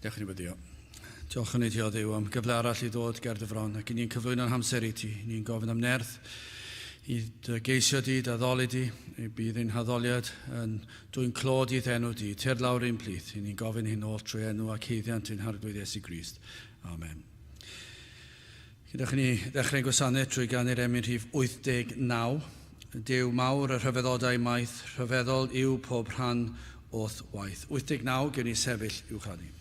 Diolch yn fawr. Diolch yn ei Dduw am gyfle arall i ddod ger dy fron ac i ni'n cyflwyno'n hamser i ti. Ni'n gofyn am nerth i dy geisio di, dy addoli di, i bydd ein haddoliad yn dwy'n clod i ddenw di, tir lawr ein plith. I ni'n gofyn hyn ôl trwy enw ac heiddiant ein harglwydd Iesu Grist. Amen. Gyda'ch ni ddechrau'n gwasanaeth trwy ganu'r emyn rhif 89. Duw mawr y rhyfeddodau maith, rhyfeddol yw pob rhan o'th waith. 89, gen i sefyll i'w chanu.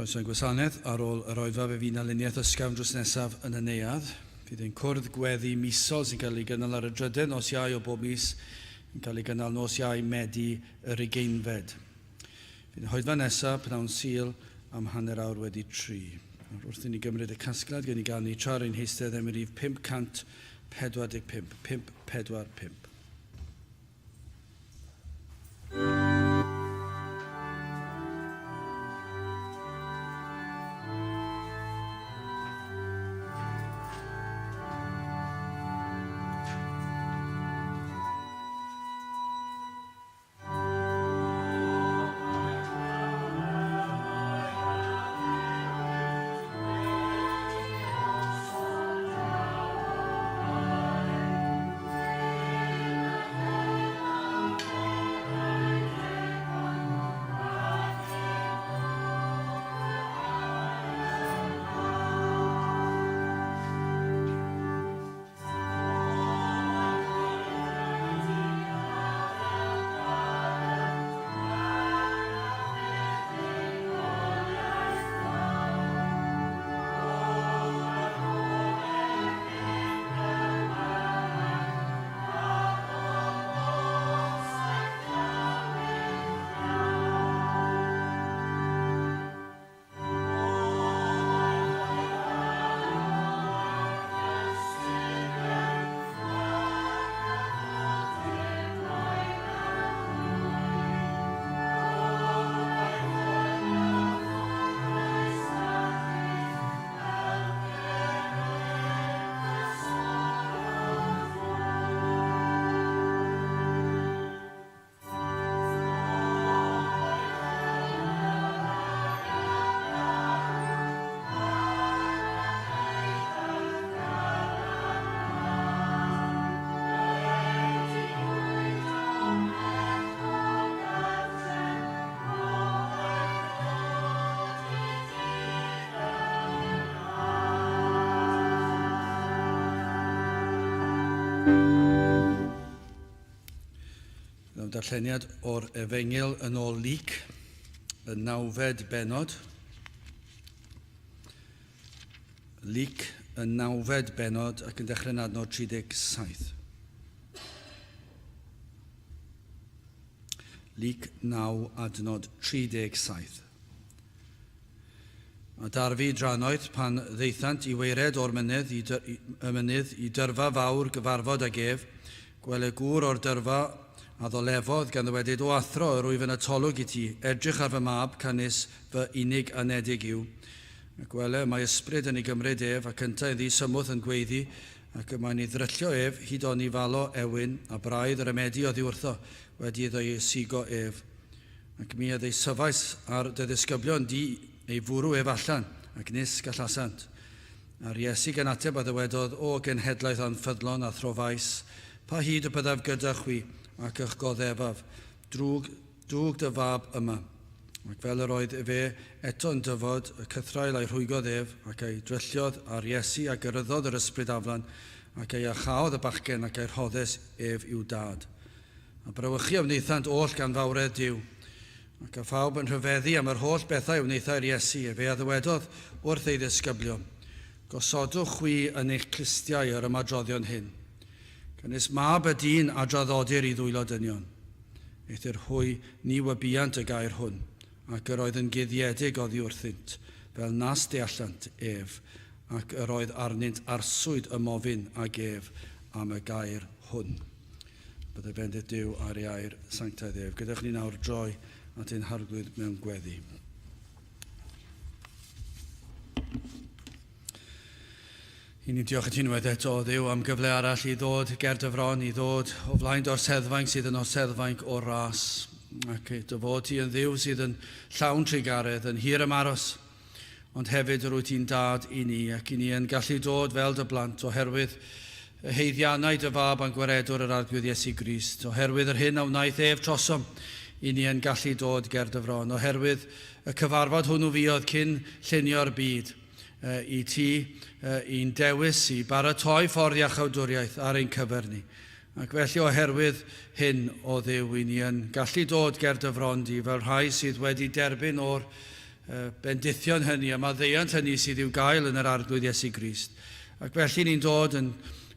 Croeso'n gwasanaeth ar ôl yr oedfa fe fi'n aluniaeth ysgafn drws nesaf yn y neuadd. Fydd ein cwrdd gweddi misol sy'n cael ei gynnal ar y dryden nos Iau o bob mis yn cael ei gynnal nos Iau Medi yr 20fed. Fydd yn hoedfa nesaf pnawn Sul am hanner awr wedi 3. Wrth i ni gymryd y casgliad gen i gael ni tra'r ein heistedd am rhif 545. 545. darlleniad o'r Efengyl yn ôl Luc, y 9fed benod. Luc, y 9fed benod, ac yn dechrau'n adnod 37. Luc 9, adnod 37. A dar fi drannoedd pan ddeithant I weired o'r mynydd I dyrfa fawr gyfarfod ag ef, gwele gŵr o'r dyrfa a ddolefodd gan ddweud o athro yr wyf yn y tolwg I ti, edrych ar fy mab canys fy unig anedig yw. Ac gwele mae ysbryd yn ei gymryd ef ac ynta iddi symwth yn gweiddi ac mae'n ei ddryllio ef hyd o'n I falo ewyn a braidd yr ymedi oddi wrtho wedi iddo I sigo ef. Ac mi oedd ei syfais ar dy ddisgyblion di ei fwrw ef allan ac nis gallasant. A'r Iesu gan ateb a ddywedodd o genhedlaeth anffyddlon a throfais, pa hyd y byddaf gyda chwi ac eich goddefaf, drwg dy fab yma. Ac fel yr oedd fe eto'n dyfod, y cythrael a'i rhwygodd ef ac ei drylliodd ar Iesu a gyrryddodd yr ysbryd aflan ac ei achaodd y bachgen ac ei rhoddes ef i'w dad. A brawychu am wneithant oll gan fawredd Duw. Ac a phawb yn rhyfeddu am yr holl bethau wneithau'r Iesu, fe a ddywedodd wrth ei ddisgyblion, gosodwch chwi yn eich clistiau yr ymadroddion hyn. Cynnes mab y dyn a draddodir I ddwylo dynion. Eithyr hwy ni wybiant y gair hwn, ac yr oedd yn guddiedig oddi wrthynt, fel nas deallant ef, ac yr oedd arnynt arswyd y mofyn ag ef am y gair hwn. Byddai bendith Duw ar ei air sanctaidd ef. Gyda'ch ni nawr droi at ein harglwydd mewn gweddi. I ni diolch I ti unwaith eto o Dduw am gyfle arall I ddod ger dy fron, I ddod o flaen dorseddfainc sydd yn orseddfainc o ras. Ac dy fod ti yn Dduw sydd yn llawn trigaredd, yn hir am aros, ond hefyd rwy ti'n dad I ni, ac I ni yn gallu dod fel dy blant oherwydd y heiddiannau dy fab a'n gwaredwr yr arglwydd Iesu Grist, oherwydd yr hyn a wnaeth ef trosom, I ni yn gallu dod ger dy fron, oherwydd y cyfarfod hwnnw fuodd cyn llunio'r byd I ti, i'n dewis I baratoi ffordd iachawdwriaeth ar ein cyfer ni. Ac felly oherwydd hyn o Dduw I ni yn gallu dod ger dy fron di fel rhai sydd wedi derbyn o'r bendithion hynny a maddeuant hynny sydd i'w gael yn yr arglwydd Iesu Grist. Ac felly ni'n dod yn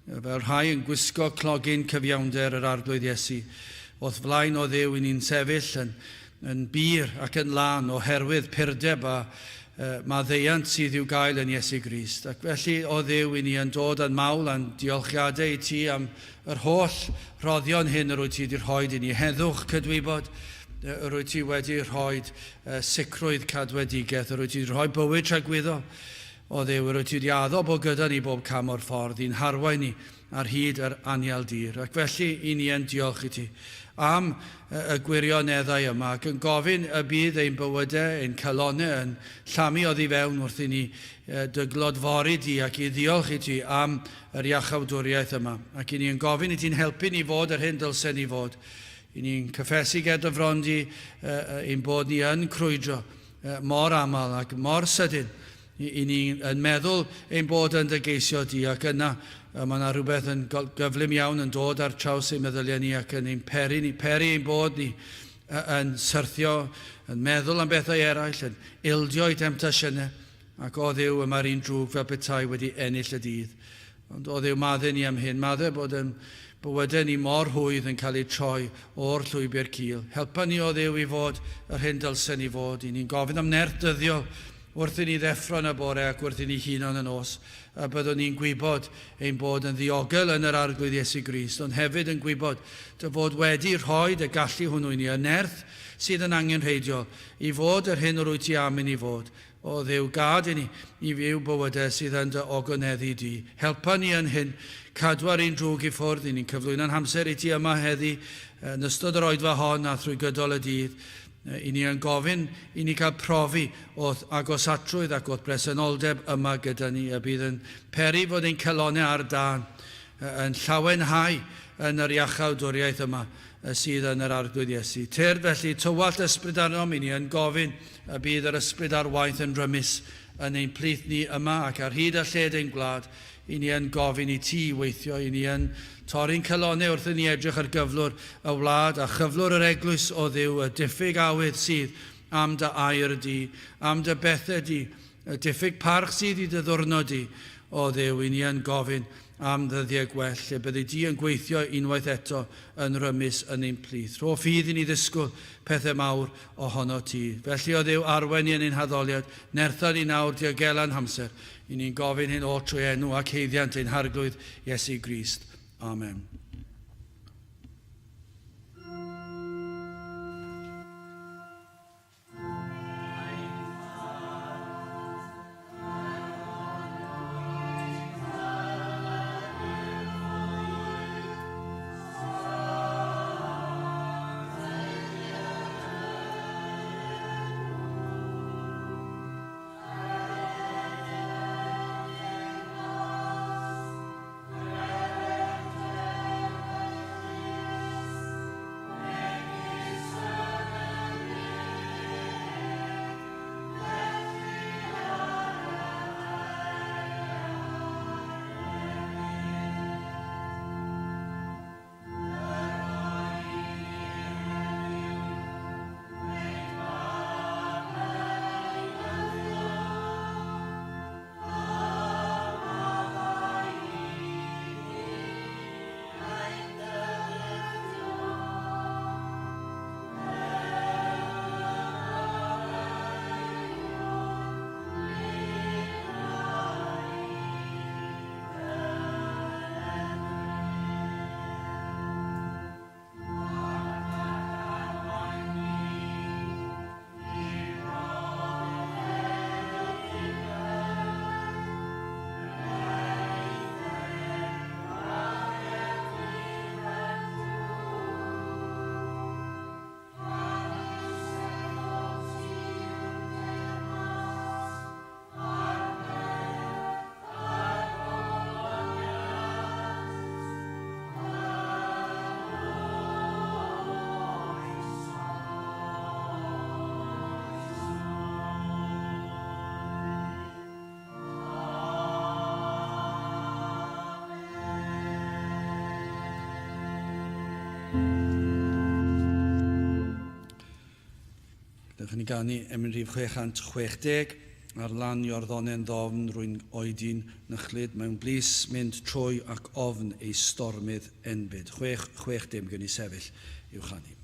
fel rhai yn gwisgo clogin cyfiawnder yr arglwydd Iesu. Wrth flaen o Dduw I ni'n sefyll yn bir ac yn lan oherwydd purdeb a maddeuant sydd i'w gael yn Iesu Grist. Ac felly o Dduw I ni yn dod yn mawl a'n diolchiadau I ti am yr holl roddion hyn yr wyt ti wedi rhoi I ni. Heddwch cydwybod yr wyt ti wedi rhoi sicrwydd cadwedigaeth, yr wyt ti wedi rhoi bywyd tragwyddo. O Dduw, yr wyt ti wedi addo bod gyda ni bob cam o'r ffordd, i'n harwain ni ar hyd yr anialdir. Ac felly I ni yn diolch I ti am y gwirioneddau yma ac yn gofyn y bydd ein bywydau, ein calonau yn llamu oddi fewn wrth I ni dy glodfori di ac I ddiolch I ti am yr iachawdwriaeth yma. Ac I ni yn gofyn I ti'n helpu ni fod yr hyn dylsen ni fod. I ni'n cyffesu ger dy fron di ein bod ni yn crwydro mor aml ac mor sydyn. I ni'n meddwl ein bod yn dy geisio di ac yna mae yna rhywbeth yn gyflym iawn yn dod ar traws ein meddyliau ni ac yn ein peri ein bod ni yn syrthio, yn meddwl am bethau eraill, yn ildio I temptasiynau ac o Dduw yma'r un drwg fel petai wedi ennill y dydd. Ond o Dduw maddau ni am hyn, maddau bod yn bywydau ni mor hwydd yn cael ei troi o'r llwybr cil. Helpa ni o Dduw I fod yr hyn dylsen ni fod. I ni'n gofyn am nerth dyddiol wrth I ni ddeffro yn y bore ac wrth I ni hunan yn os, a byddwn ni'n gwybod ein bod yn ddiogel yn yr arglwydd Iesu Grist, ond hefyd yn gwybod dy fod wedi rhoi y gallu hwnnw I ni, y nerth sydd yn angenrheidiol, I fod yr hyn o'r wyt ti am I ni fod. O Dduw, gad I ni I fyw bywydau sydd yn dy ogoneddu di. Helpa ni yn hyn, cadw ar un drwg I ffwrdd, I ni'n cyflwyno'n hamser I ti yma heddi, yn ystod yr oedfa hon a thrwy gydol y dydd. I ni yn gofyn I ni cael profi o agosatrwydd ac o bresenoldeb yma gyda ni a bydd yn peri fod ein celonau ar dan yn llawenhau yn yr iachawdwriaeth yma sydd yn yr arglwydd Iesu. Tyrd felly tywallt ysbryd arnom I ni yn gofyn a bydd yr ysbryd ar waith yn rymus yn ein plith ni yma ac ar hyd a lled ein gwlad i ni yn gofyn i ti weithio, i ni yn torri'n calonau wrth i ni edrych ar gyflwr y wlad a chyflwr yr eglwys o Dduw, y diffyg awydd sydd am dy air di, am dy bethau di, y diffyg parch sydd i dy ddwrnod di, o Dduw, i ni yn gofyn am ddyddiau gwell, lle byddi di yn gweithio unwaith eto yn rymus yn ein plith. Rho ffydd i ni ddisgwyl pethau mawr ohono ti. Felly o Dduw arwen ni yn ein haddoliad, nertha ni nawr diogelan hamser, i ni'n gofyn hyn o trwy enw ac heiddiant ein harglwydd Iesu Grist. Amen. Dewch ni ganu emrif 660 ar lan Iorddonen ddofn rwy'n oedyn nychlyd mewn blis mynd trwy ac ofn ei stormydd enbyd. 660 gyn i sefyll i'w chanu.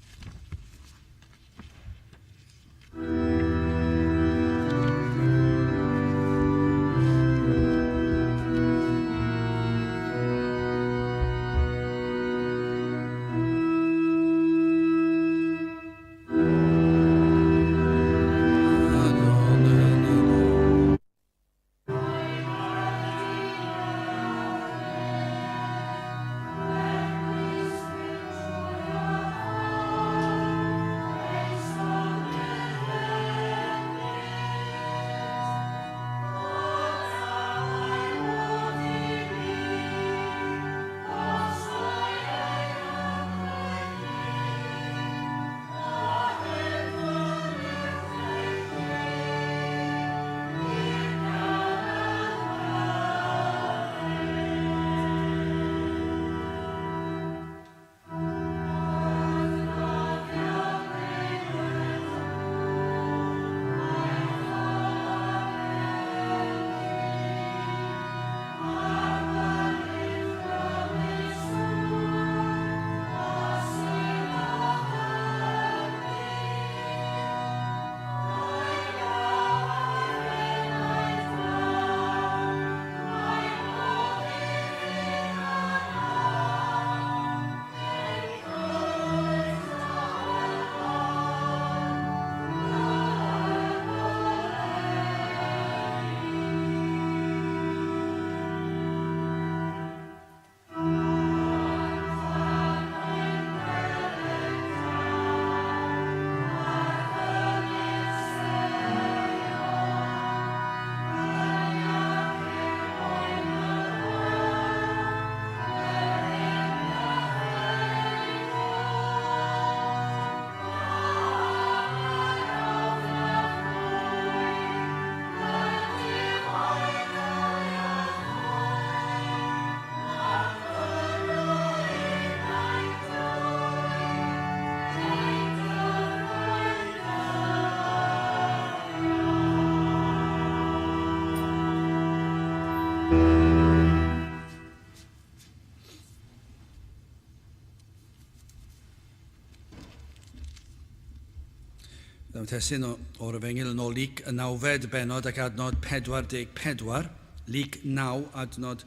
Dyma testyn o'r Efengyl yn ôl Luc y 9fed benod ac adnod 44. Luc 9 adnod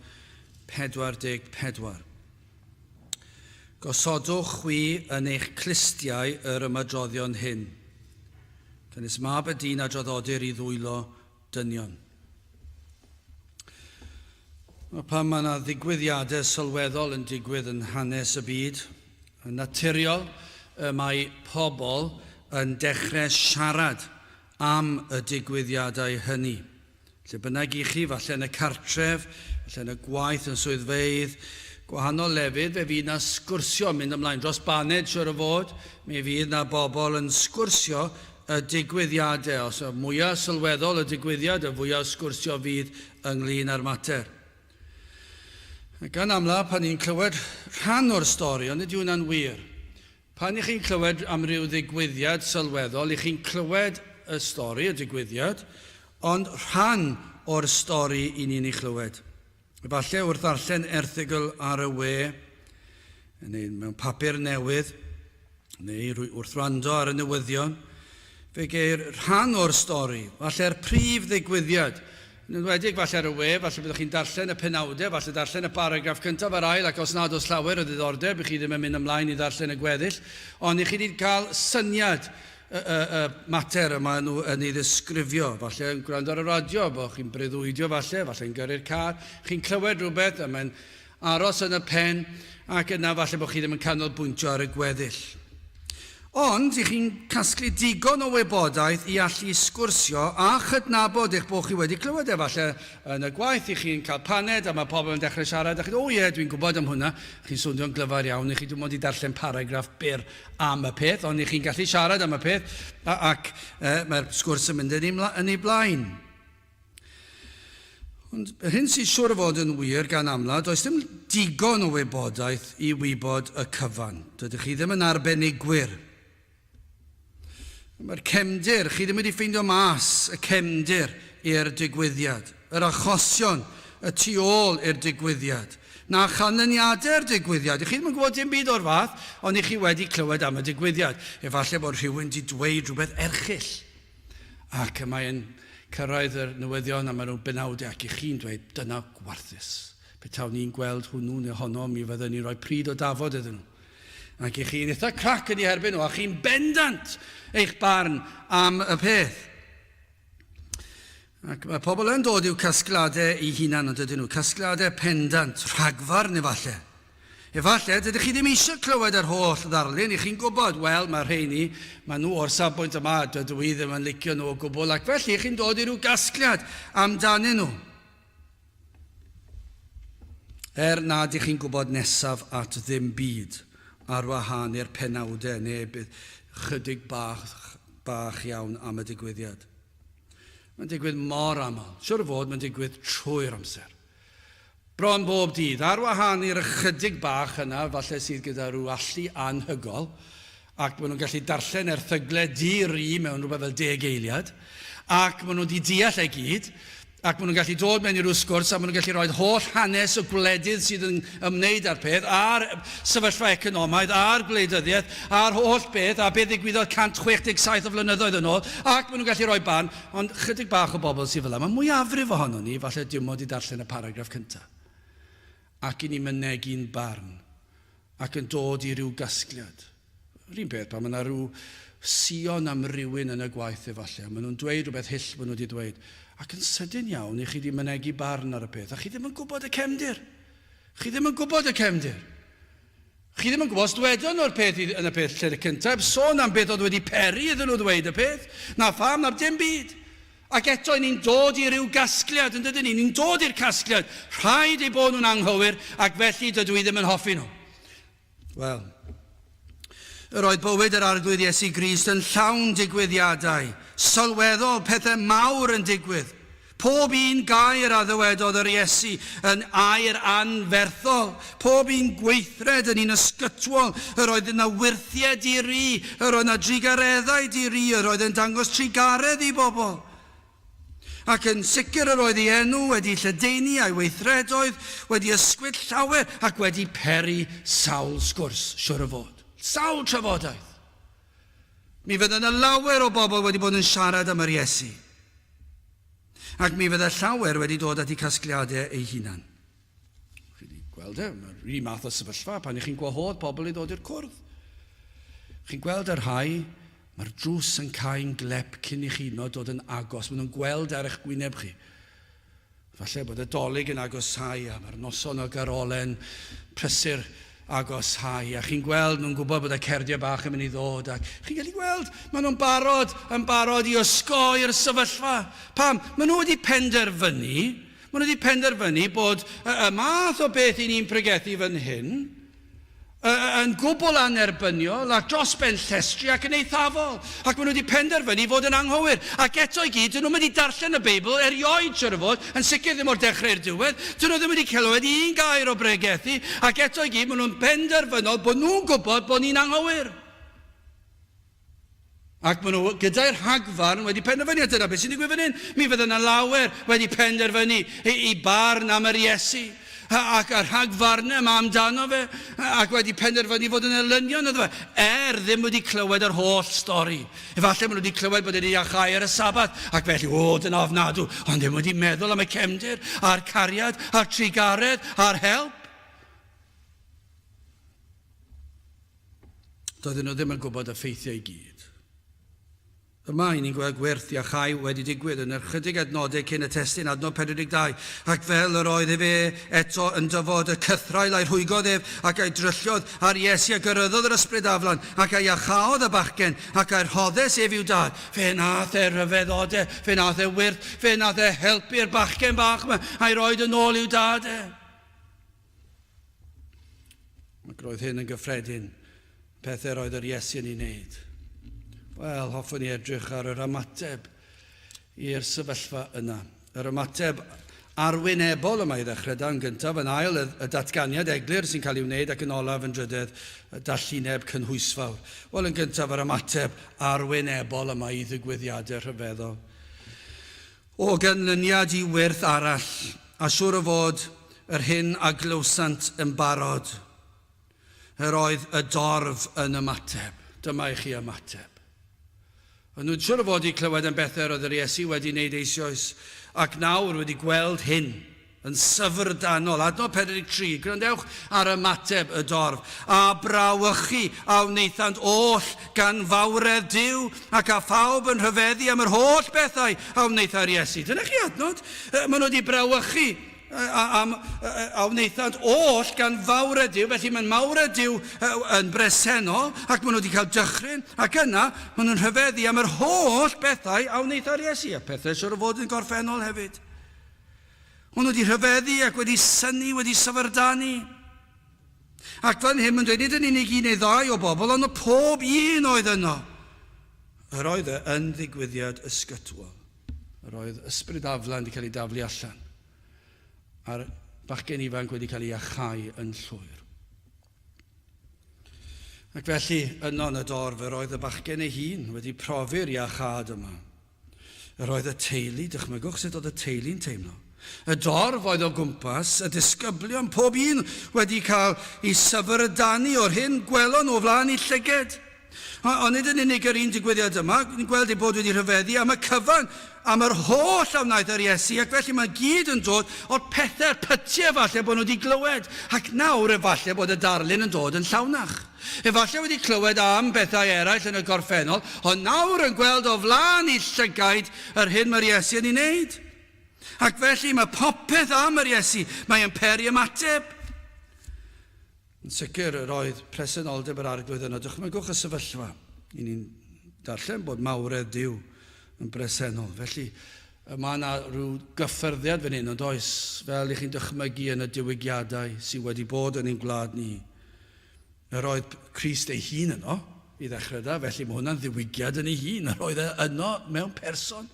44. Gosodwch chwi yn eich clistiau yr ymadroddion hyn. Cynnes mab y dyn a droddodir i ddwylo dynion. Pan mae yna ddigwyddiadau sylweddol yn digwydd yn hanes y byd, yn naturiol mae pobl yn dechrau siarad am y digwyddiadau hynny. Lle bynnag i chi, falle yn y cartref, falle yn y gwaith, yn swyddfeydd, gwahanol lefydd, fe fydd na sgwrsio mynd ymlaen dros baned siwr o fod, mi fydd na bobl yn sgwrsio y digwyddiadau. Os y mwyaf sylweddol y digwyddiad, y fwyaf sgwrsio fydd ynglyn â'r mater. Gan amla, pan ni'n clywed rhan o'r stori, ond ydy hwnna'n wir. Pan i chi'n clywed am ryw ddigwyddiad sylweddol, i chi'n clywed y stori, y digwyddiad, ond rhan o'r stori i ni'n ei clywed. Efallai wrth ddarllen erthygl ar y we, neu mewn papur newydd, neu wrth wrando ar y newyddion, fe geir rhan o'r stori, falle'r prif ddigwyddiad. Yn enwedig falle ar y we, falle byddwch chi'n darllen y penawdau, falle darllen y paragraff cyntaf ar ail, ac os nad oes llawer o ddiddordeb, chi ddim yn mynd ymlaen i darllen y gweddill, ond i chi wedi cael syniad y mater yma yn ei ddisgrifio. Falle yn gwrando ar y radio, bod chi'n breuddwydio falle yn gyrru'r car, chi'n clywed rhywbeth, a mae'n aros yn y pen, ac yna falle bod chi ddim yn canolbwyntio ar y gweddill. Ond, i chi'n casglu digon o wybodaeth i allu sgwrsio a chydnabod eich bod chi wedi clywed falle yn y gwaith i chi'n cael paned a mae pobl yn dechrau siarad a chi'n o ie, dwi'n gwybod am hwnna. Chi'n swnio'n glyfar iawn, i chi dwi'n mod i darllen paragraff byr am y peth, ond i chi'n gallu siarad am y peth ac mae'r sgwrs yn mynd yn ei blaen. Ond hyn sy'n siŵr o fod yn wir gan amla, does dim digon o wybodaeth i wybod y cyfan. Dydych chi ddim yn arbenigwyr. Mae'r cefndir, chi ddim wedi ffeindio mas y cefndir i'r digwyddiad, yr achosion, y tu ôl i'r digwyddiad, na chanlyniadau'r digwyddiad. Chi ddim yn gwybod dim byd o'r fath, ond i chi wedi clywed am y digwyddiad. Efallai bod rhywun wedi dweud rhywbeth erchyll. Ac mae'n cyrraedd yr newyddion a mae nhw'n benawdau ac i chi'n dweud, dyna gwarthus. Petaw ni'n gweld hwnnw neu honno, mi fyddwn ni'n rhoi pryd o dafod iddyn nhw. Ac i chi'n eitha crac yn ei herbyn nhw, a chi'n bendant eich barn am y peth. Ac mae pobl yn dod i'w casgladau i hunan, ond ydyn nhw, casgladau pendant, rhagfarn efallai. Efallai, dydych chi ddim eisiau clywed yr holl ddarlun, i chi'n gwybod, wel, mae rheini, mae nhw o'r safbwynt yma, dydw i ddim yn licio nhw o gwbl, ac felly chi'n dod i ryw gasgliad amdanyn nhw. Nad i chi'n gwybod nesaf at ddim byd ar wahân i'r penawdau neu bydd chydig bach iawn am y digwyddiad. Mae'n digwydd mor aml. Siwr o fod mae'n digwydd trwy'r amser. Bron bob dydd, ar wahân i'r chydig bach yna, falle sydd gyda rhyw allu anhygol, ac maen nhw'n gallu darllen erthyglau di-ri mewn rhywbeth fel 10 eiliad, ac maen nhw wedi deall ei gyd, ac maen nhw'n gallu dod mewn i ryw sgwrs a maen nhw'n gallu rhoi holl hanes o gwledydd sydd yn ymwneud â'r peth, a'r sefyllfa economaidd, a'r gwleidyddiaeth, a'r holl beth, a beth ddigwyddodd 167 o flynyddoedd yn ôl, ac maen nhw'n gallu rhoi ban, ond chydig bach o bobl sydd fel yma. Mae mwyafrif ohono ni, falle dim ond i darllen y paragraff cyntaf. Ac i ni mynegu'n barn, ac yn dod i ryw gasgliad. Rhywun peth, pan mae yna rhyw sion am rywun yn y gwaith efallai, maen nhw'n dweud rhywbeth hyll maen nhw wedi dweud, ac yn sydyn iawn i chi wedi mynegu barn ar y peth, a chi ddim yn gwybod y cefndir. Chi ddim yn gwybod y cefndir. Chi ddim yn gwybod os dwedon nhw'r peth yn y peth lle cyntaf, sôn am beth oedd wedi peri iddyn nhw ddweud y peth, na pham, na dim byd. Ac eto ni'n dod i ryw gasgliad, yn dydyn ni, ni'n dod i'r casgliad, rhaid ei bod nhw'n anghywir, ac felly dydw i ddim yn hoffi nhw. Wel, roedd bywyd yr arglwydd Iesu Grist yn llawn digwyddiadau, sylweddol, pethau mawr yn digwydd. Pob un gair a ddywedodd yr Iesu yn air anferthol. Pob un gweithred yn un ysgytwol. Yr oedd yna wirthiau di-ri, yr oedd yna drigareddau di-ri, yr oedd yn dangos trigaredd i bobl. Ac yn sicr yr oedd ei enw wedi lledaenu a'i weithredoedd, wedi ysgwyd llawer ac wedi peri sawl sgwrs, siwr o fod. Sawl trafodaeth. Mi fydd yna lawer o bobl wedi bod yn siarad am yr Iesu. Ac mi fydd y llawer wedi dod at eu casgliadau ei hunan. Chi wedi gweld mae'r un math o sefyllfa pan ych chi'n gwahodd pobl i ddod i'r cwrdd. Chi'n gweld yr rhai, mae'r drws yn cael glep cyn i chi dod yn agos. Maen nhw'n gweld ar eich gwyneb chi. Falle bod y dolyg yn agosau a mae'r noson o garolen prysur agosau a chi'n gweld nhw'n gwybod bod y cerdiau bach yn mynd i ddod ac chi'n gallu gweld maen nhw'n barod i osgoi'r sefyllfa. Pam? Maen nhw wedi penderfynu bod y math o beth i ni'n pregethu fan hyn yn gwbl anerbyniol ac dros ben llestri ac yn eithafol. Ac maen nhw wedi penderfynu fod yn anghywir. Ac eto i gyd, dyn nhw'n mynd i darllen y Beibl erioed siwr o fod, yn sicr ddim o'r dechrau'r diwedd. Dyn nhw ddim wedi clywed un gair o bregethu. Ac eto i gyd, maen nhw'n penderfynol bod nhw'n gwybod bod ni'n anghywir. Ac maen nhw gyda'r rhagfarn wedi penderfynu. Dyna beth sy'n digwydd fan hyn. Mi fydd yna lawer wedi penderfynu i barn am yr Iesu. Ac yr rhagfarnau yma amdano fe, ac wedi penderfynu fod yn elynion iddo fe, ddim wedi clywed yr holl stori. Efallai maen nhw wedi clywed bod wedi iachau ar y sabat, ac felly, dyna ofnadw, ond ddim wedi meddwl am y cefndir, a'r cariad, a'r trigaredd, a'r help. Doedden nhw ddim yn gwybod y ffeithiau i gyd. Yma, ni'n gweld gwerth iachau wedi digwydd yn yr chydig adnodau cyn y testun adnod 42, ac fel yr oedd fe eto yn dyfod y cythrael a'i rhwygodd ac a'i drylliodd ar Iesu a gyrryddodd yr ysbryd aflan ac a'i achaodd y bachgen ac a'i rhoddes ef i'w dad. Fe nath e ryfeddodau, fe nath e wyrth, fe nath e helpu'r bachgen bach yma a'i roed yn ôl i'w dad e. Ac roedd hyn yn gyffredin pethau roedd yr Iesu yn ei wneud. Wel, hoffwn ni edrych ar yr ymateb i'r sefyllfa yna. Yr ymateb arwynebol yma i ddechrau dan gyntaf, yn ail y datganiad eglur sy'n cael ei wneud ac yn olaf yn drydydd y dallineb cynhwysfawr. Wel, yn gyntaf yr ymateb arwynebol yma i ddigwyddiadau rhyfeddol. O ganlyniad i wyrth arall, a siŵr o fod yr hyn a glywsant yn barod, yr oedd y dorf yn ymateb. Dyma i chi ymateb. Ond nhw'n siŵr o fod i clywed yn bethau roedd yr Iesu wedi wneud eisoes, ac nawr wedi gweld hyn yn syfrdanol. Adnod 43, gwrandewch ar ymateb y dorf. A brawychu a wneithant oll gan fawredd Duw, ac a phawb yn rhyfeddu am yr holl bethau a wneitha'r Iesu. Dyna chi adnod. Maen nhw wedi brawychu a wneithant oll gan fawredd Duw, felly mae'n mawredd Duw yn bresennol, ac maen nhw wedi cael dychryn, ac yna maen nhw'n rhyfeddu am yr holl bethau a wneitha'r Iesu, a pethau siwr o fod yn gorffennol hefyd. Maen nhw wedi rhyfeddu ac wedi synnu, wedi syfrdanu. Ac fan hyn, mae'n dweud nid yn unig un neu ddau o bobl, ond o pob un oedd yno. Yr oedd yn ddigwyddiad ysgytwol. Yr oedd ysbryd aflan wedi cael ei daflu allan. A'r bachgen ifanc wedi cael ei achau yn llwyr. Ac felly, yno yn y dorf, yr oedd y bachgen ei hun wedi profi'r iachad yma. Yr oedd y teulu, dychmygwch sut oedd y teulu'n teimlo. Y dorf oedd o gwmpas, y disgyblion, pob un wedi cael ei syfrdanu o'r hyn gwelon o flaen ei llyged. Ond nid yn unig yr un digwyddiad yma, ni'n gweld ei bod wedi rhyfeddu am y cyfan, am yr holl a wnaeth yr Iesu, ac felly mae gyd yn dod o'r pethau'r pytiau falle bod nhw wedi glywed, ac nawr efallai bod y darlun yn dod yn llawnach. Efallai wedi clywed am bethau eraill yn y gorffennol, ond nawr yn gweld o flaen ei llygaid yr hyn mae'r Iesu yn ei wneud. Ac felly mae popeth am yr Iesu, mae'n peri ymateb. Yn sicr, yr oedd presenoldeb yr arglwydd yno. Dychmygwch y sefyllfa. Ni'n darllen bod mawredd Duw yn bresennol. Felly, mae yna rhyw gyffyrddiad fan hyn, ond oes, fel i chi'n dychmygu yn y diwygiadau sydd wedi bod yn ein gwlad ni. Yr oedd Crist ei hun yno, i ddechrau da, felly mae hwnna'n ddiwygiad yn ei hun. Yr oedd yno mewn person.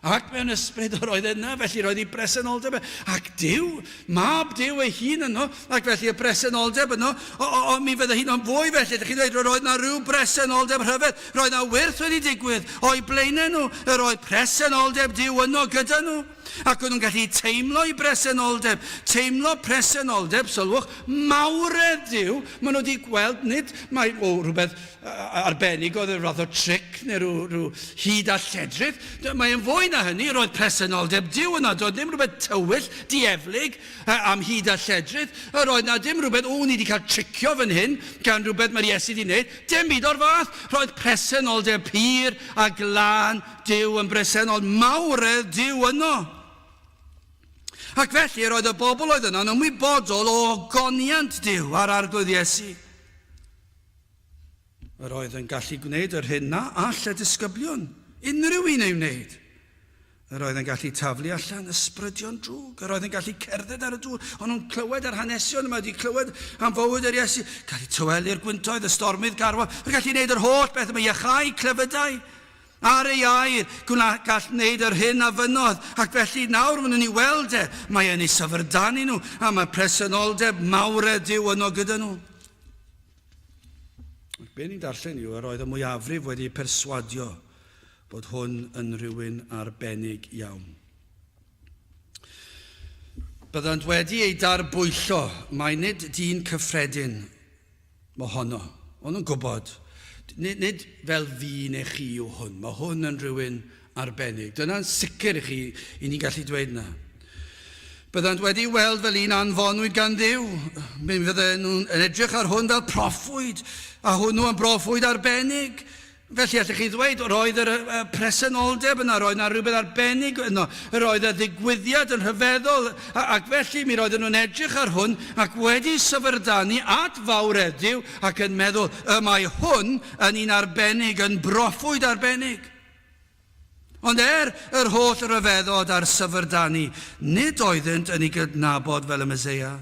Ac mewn ysbryd o'r oedd yna, felly roedd ei bresenoldeb. Ac Duw, mab Duw ei hun yno, ac felly y bresenoldeb yno, ond mi fydde hi'n o'n fwy felly. Ydych chi'n dweud, roedd yna rhyw bresenoldeb rhyfedd, roedd yna wyrth wedi digwydd o'i blaenau nhw, yr oedd presenoldeb Duw yno gyda nhw. Ac o'n nhw'n gallu teimlo i bresenoldeb, sylwch, mawredd Duw. Maen nhw wedi gweld, nid mae rhywbeth arbennig oedd y radd o tric neu rhyw hyd a lledrith. Mae'n fwy na hynny, roedd presenoldeb Duw yna, doedd ddim rhywbeth tywyll, dieflig am hyd a lledrith. Roedd na dim rhywbeth, ni wedi cael tricio fan hyn gan rhywbeth mae'r Iesu wedi gwneud. Dim byd o'r fath. Roedd presenoldeb pur a glân Duw yn bresenold, mawredd Duw yno. Ac felly roedd y bobl oedd yna yn ymwybodol o ogoniant Duw ar arglwydd Iesu. Yr oedd yn gallu gwneud yr hyn na all y disgyblion. Unrhyw un ei wneud. Yr oedd yn gallu taflu allan ysbrydion drwg. Yr oedd yn gallu cerdded ar y dŵr. Ond nhw'n clywed ar hanesion yma, wedi clywed am fywyd yr Iesu. Gallu tywelu'r gwyntoedd, y stormydd garfod. Yr gallu gwneud yr holl beth yma, iachau, clefydau. Ar ei air, gall wneud yr hyn a fynodd. Ac felly nawr maen nhw'n ei weld mae yn ei syfrdanu nhw. A mae presenoldeb mawredd Duw yno gyda nhw. Be ni'n darllen yw, yr oedd y mwyafrif wedi perswadio bod hwn yn rhywun arbennig iawn. Byddant wedi ei darbwyllo, mae nid dyn cyffredin mohono. Ond yn gwybod, nid fel fi neu chi yw hwn, mae hwn yn rhywun arbennig. Dyna'n sicr i chi, i ni gallu dweud na. Byddant wedi weld fel un anfonwyd gan Dduw. Mi fydden nhw'n edrych ar hwn fel proffwyd, a hwnnw yn broffwyd arbennig. Felly allwch chi ddweud, roedd yr presenoldeb yna, roedd yna rhywbeth arbennig yno, roedd y ddigwyddiad yn rhyfeddol, ac felly mi roedden nhw'n edrych ar hwn, ac wedi syfrdanu at fawredd Duw, ac yn meddwl, mae hwn yn un arbennig, yn broffwyd arbennig. Ond yr holl ryfeddod a'r syfrdanu, nid oeddent yn ei gydnabod fel y Meseia,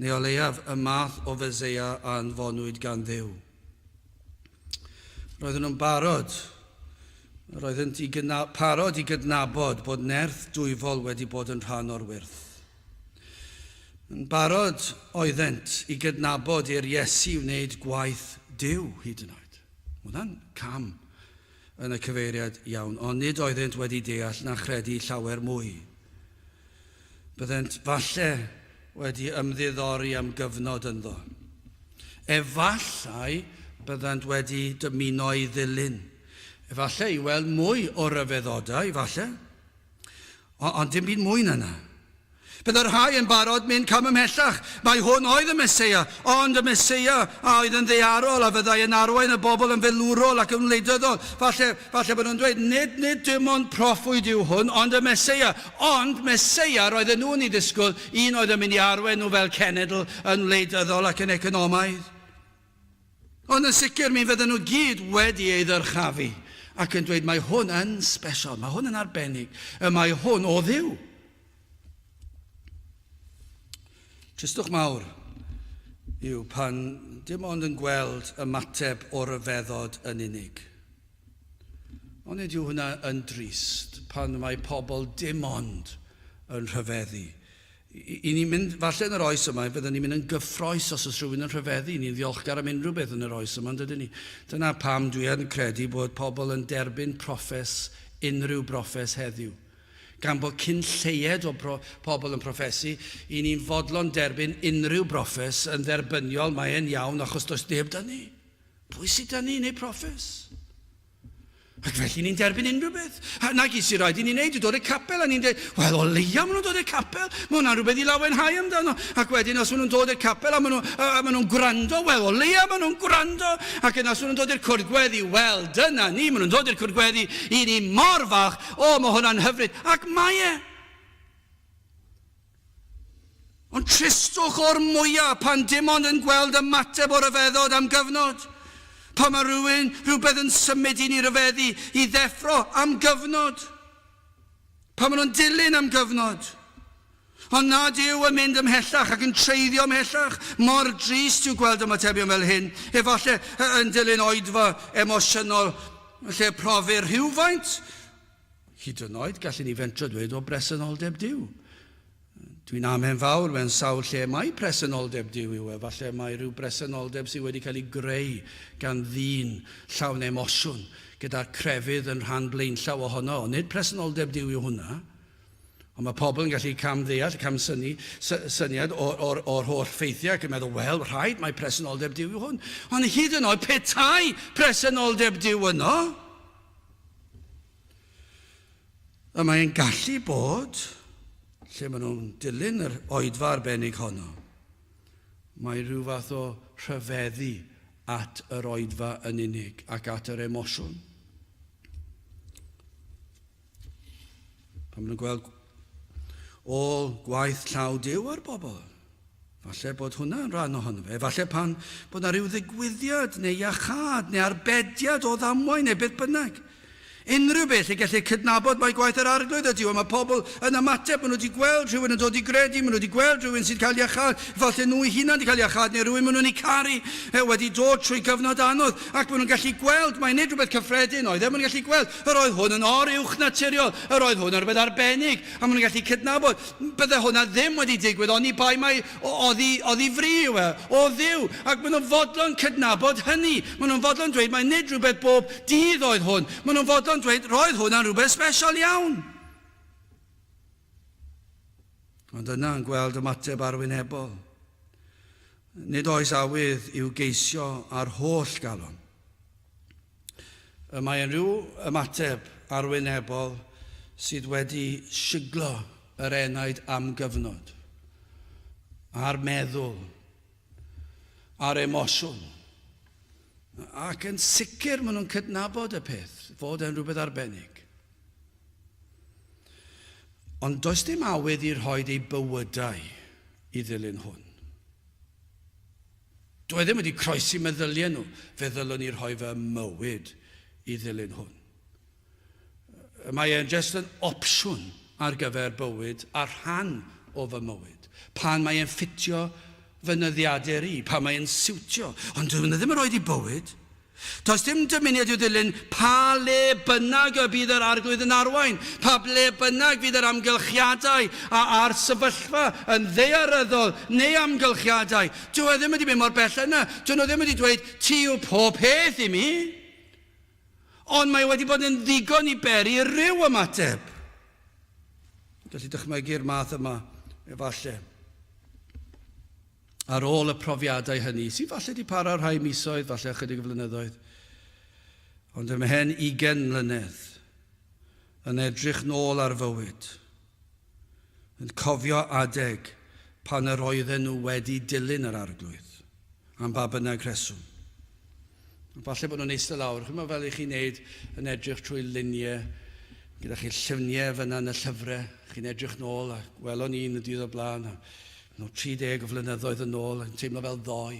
neu o leiaf y math o Feseia a anfonwyd gan Dduw. Roedden nhw'n barod i gydnabod bod nerth dwyfol wedi bod yn rhan o'r wyrth. Yn barod oeddent i gydnabod i'r Iesu wneud gwaith Duw hyd yn oed. Hwna'n cam yn y cyfeiriad iawn, ond nid oeddent wedi deall na chredu llawer mwy. Byddent falle wedi ymddiddori am gyfnod ynddo. Efallai byddant wedi dymuno i ddilyn. Efallai i weld mwy o ryfeddodau, efallai. Ond dim byd mwy na yna. Byddai'r rhai yn barod mynd cam ymhellach. Mae hwn oedd y Meseia, ond y Meseia oedd yn ddearol a fyddai yn arwain y bobl yn felwrol ac yn wleidyddol. Falle bod nhw'n dweud, nid dim ond proffwyd yw hwn, ond y Meseia. Ond Meseia roedden nhw'n ei ddisgwyl, un oedd yn mynd i arwain nhw fel cenedl yn wleidyddol ac yn economaidd. Ond yn sicr mi fydden nhw gyd wedi ei ddyrchafu ac yn dweud, mae hwn yn special, mae hwn yn arbennig, mae hwn o Dduw. Tristwch mawr yw pan dim ond yn gweld ymateb o ryfeddod yn unig. Ond nid yw hwnna yn drist pan mae pobl dim ond yn rhyfeddu. I ni'n mynd, falle yn yr oes yma, byddwn ni'n mynd yn gyffroes os oes rhywun yn rhyfeddu. Ni'n ddiolchgar am unrhyw beth yn yr oes yma, dydyn ni. Dyna pam dwi yn credu bod pobl yn derbyn unrhyw broffes heddiw. Gan bod cyn lleied o pobl yn proffesu, i ni'n fodlon derbyn unrhyw broffes yn dderbyniol, mae e'n iawn achos does neb da ni. Pwy sydd da ni neu proffes? Ac felly ni'n derbyn unrhyw beth. Na gys i roed i ni'n neud, i dod i'r capel, a ni'n dweud, wel o leia maen nhw'n dod i'r capel, mae hwnna'n rhywbeth i lawenhau amdano. Ac wedyn os maen nhw'n dod i'r capel a maen nhw'n gwrando, wel o leia maen nhw'n gwrando. Ac yn os maen nhw'n dod i'r cwrdd gweddi, wel dyna ni, maen nhw'n dod i'r cwrdd gweddi, i ni mor fach, mae hwnna'n hyfryd. Ac mae e. Ond tristwch o'r mwyaf pan dim ond yn gweld ymateb o ryfeddod am gyfnod. Pa mae rhywbeth yn symud i ni ryfeddu i ddeffro am gyfnod. Pa maen nhw'n dilyn am gyfnod. Ond nad yw yn mynd ymhellach ac yn treiddio ymhellach. Mor drist yw gweld ymatebion fel hyn. Efallai yn dilyn oedfa emosiynol, lle profi'r rhywfaint. Hyd yn oed gallwn ni fentro dweud o bresenoldeb Duw. Dwi'n amen fawr mewn sawl lle mae presenoldeb Duw yw e. Falle mae rhyw bresenoldeb sydd wedi cael ei greu gan ddyn llawn emosiwn gyda crefydd yn rhan blaenllaw ohono. Nid presenoldeb Duw yw hwnna. Ond mae pobl yn gallu syniad o'r holl ffeithiau ac yn meddwl, wel, rhaid, mae presenoldeb Duw yw hwn. Ond hyd yn oed petai presenoldeb Duw yno, a mae'n gallu bod, lle maen nhw'n dilyn yr oedfa arbennig honno, mae rhyw fath o rhyfeddu at yr oedfa yn unig ac at yr emosiwn. Pan maen nhw'n gweld ôl gwaith llaw Duw ar bobl. Falle bod hwnna yn rhan ohono fe. Falle pan bod yna rhyw ddigwyddiad neu iachad neu arbediad o ddamwain neu beth bynnag. Unrhyw beth lle gallu cydnabod mae gwaith yr arglwydd ydy. Mae pobl yn ymateb, maen nhw wedi gweld rhywun yn dod i gredu, maen nhw wedi gweld rhywun sy'n cael iachad, falle nhw eu hunain wedi cael iachad, neu rhywun maen nhw'n ei caru wedi dod trwy gyfnod anodd, ac maen nhw'n gallu gweld, mae'n neud rhywbeth cyffredin oedd, maen nhw'n gallu gweld, yr oedd hwn yn or uwch naturiol, yr oedd hwn yn rhywbeth arbennig, a maen nhw'n gallu cydnabod, bydde hwnna ddim wedi digwydd, ond i bai mai oedd i fri yw o Dduw, ac maen nhw'n fodlon cydnabod hynny, maen nhw'n fodlon dweud, mae'n neud rhywbeth bob dydd oedd hwn, maen nhw'n fodlon dweud, roedd hwnna'n rhywbeth special iawn. Ond yna yn gweld ymateb arwynebol. Nid oes awydd i'w geisio ar holl galon. Mae yn rhyw ymateb arwynebol sydd wedi siglo yr enaid am gyfnod, a'r meddwl, a'r emosiwn. Ac yn sicr maen nhw'n cydnabod y peth, fod e'n rhywbeth arbennig. Ond does dim awydd i'r rhoid ei bywydau i ddilyn hwn. Dwi ddim wedi croesi meddyliau nhw, fe ddylwn ni rhoi fy mywyd i ddilyn hwn. Mae e'n jyst yn opsiwn ar gyfer bywyd ar rhan o fy mywyd. Pan mae e'n ffitio fynyddiadau i, pan mae'n siwtio. Ond dwi'n ddim yn rhoi i bywyd. Does dim dymuniad i'w ddilyn pa le bynnag y bydd yr arglwydd yn arwain, pa le bynnag fydd yr amgylchiadau a'r sefyllfa yn ddaearyddol neu amgylchiadau. Dwi ddim wedi mynd mor bell yna. Dwi ddim wedi dweud ti yw pob peth i mi. Ond mae wedi bod yn ddigon i beri ryw ymateb. Gallu dychmygu'r math yma, efallai. Ar ôl y profiadau hynny, sy'n falle di para rhai misoedd, falle ychydig o flynyddoedd. Ond ymhen 20 mlynedd yn edrych nôl ar fywyd, yn cofio adeg pan yr oedden nhw wedi dilyn yr arglwydd, am ba bynnag reswm. Falle bod nhw'n eistedd lawr, chyma fel i chi wneud yn edrych trwy luniau, gyda chi lluniau fyna yn y llyfrau, chi'n edrych nôl, a welon un y dydd o blaen, no 30 o flynyddoedd yn ôl, yn teimlo fel ddoi.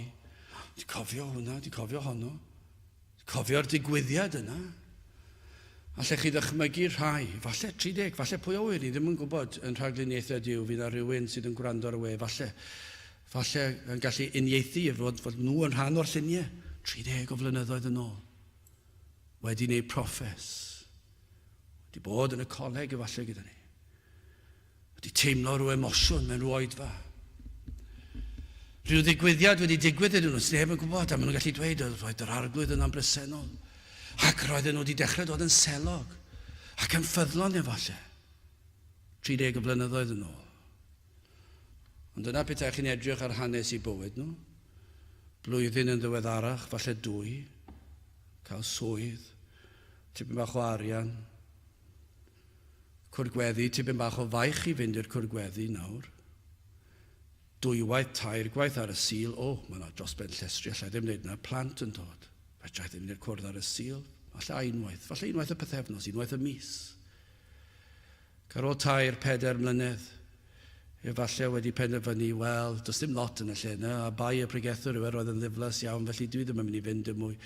Di cofio hwnna, di cofio honno. Di cofio'r digwyddiad yna. Alle chi ddychmygu rhai, falle 30, falle pwy o wir, ni ddim yn gwybod yn rhagluniaethau Duw, fydd na rhywun sydd yn gwrando ar y we, falle yn gallu uniaethu fod nhw yn rhan o'r lluniau. 30 o flynyddoedd yn ôl. Wedi wneud proffes. Wedi bod yn y coleg efallai gyda ni. Wedi teimlo rhyw emosiwn mewn rhyw oedfa. Rhyw ddigwyddiad wedi digwydd iddyn nhw, neb yn gwybod, a maen nhw'n gallu dweud, roedd yr arglwydd yn ambresennol. Ac roedden nhw wedi dechrau dod yn selog, ac yn ffyddlon efallai. 30 o flynyddoedd yn ôl. Ond dyna beth chi'n edrych ar hanes i bywyd nhw. Blwyddyn yn ddiweddarach, falle 2, cael swydd, tipyn bach o arian, cwrgweddi, tipyn bach o faich i fynd i'r cwrgweddi nawr. 2 waith, 3 gwaith ar y sil, mae yna dros ben llestri, allai ddim wneud yna, plant yn dod. Fedrai ddim wneud cwrdd ar y sil, falle unwaith y pythefnos, unwaith y mis. Ar ôl 3-4 mlynedd, efallai wedi penderfynu, wel, does dim lot yn y lle yna, a bai y pregethwr yw roedd yn ddiflas iawn, felly dwi ddim yn mynd i fynd y mwy.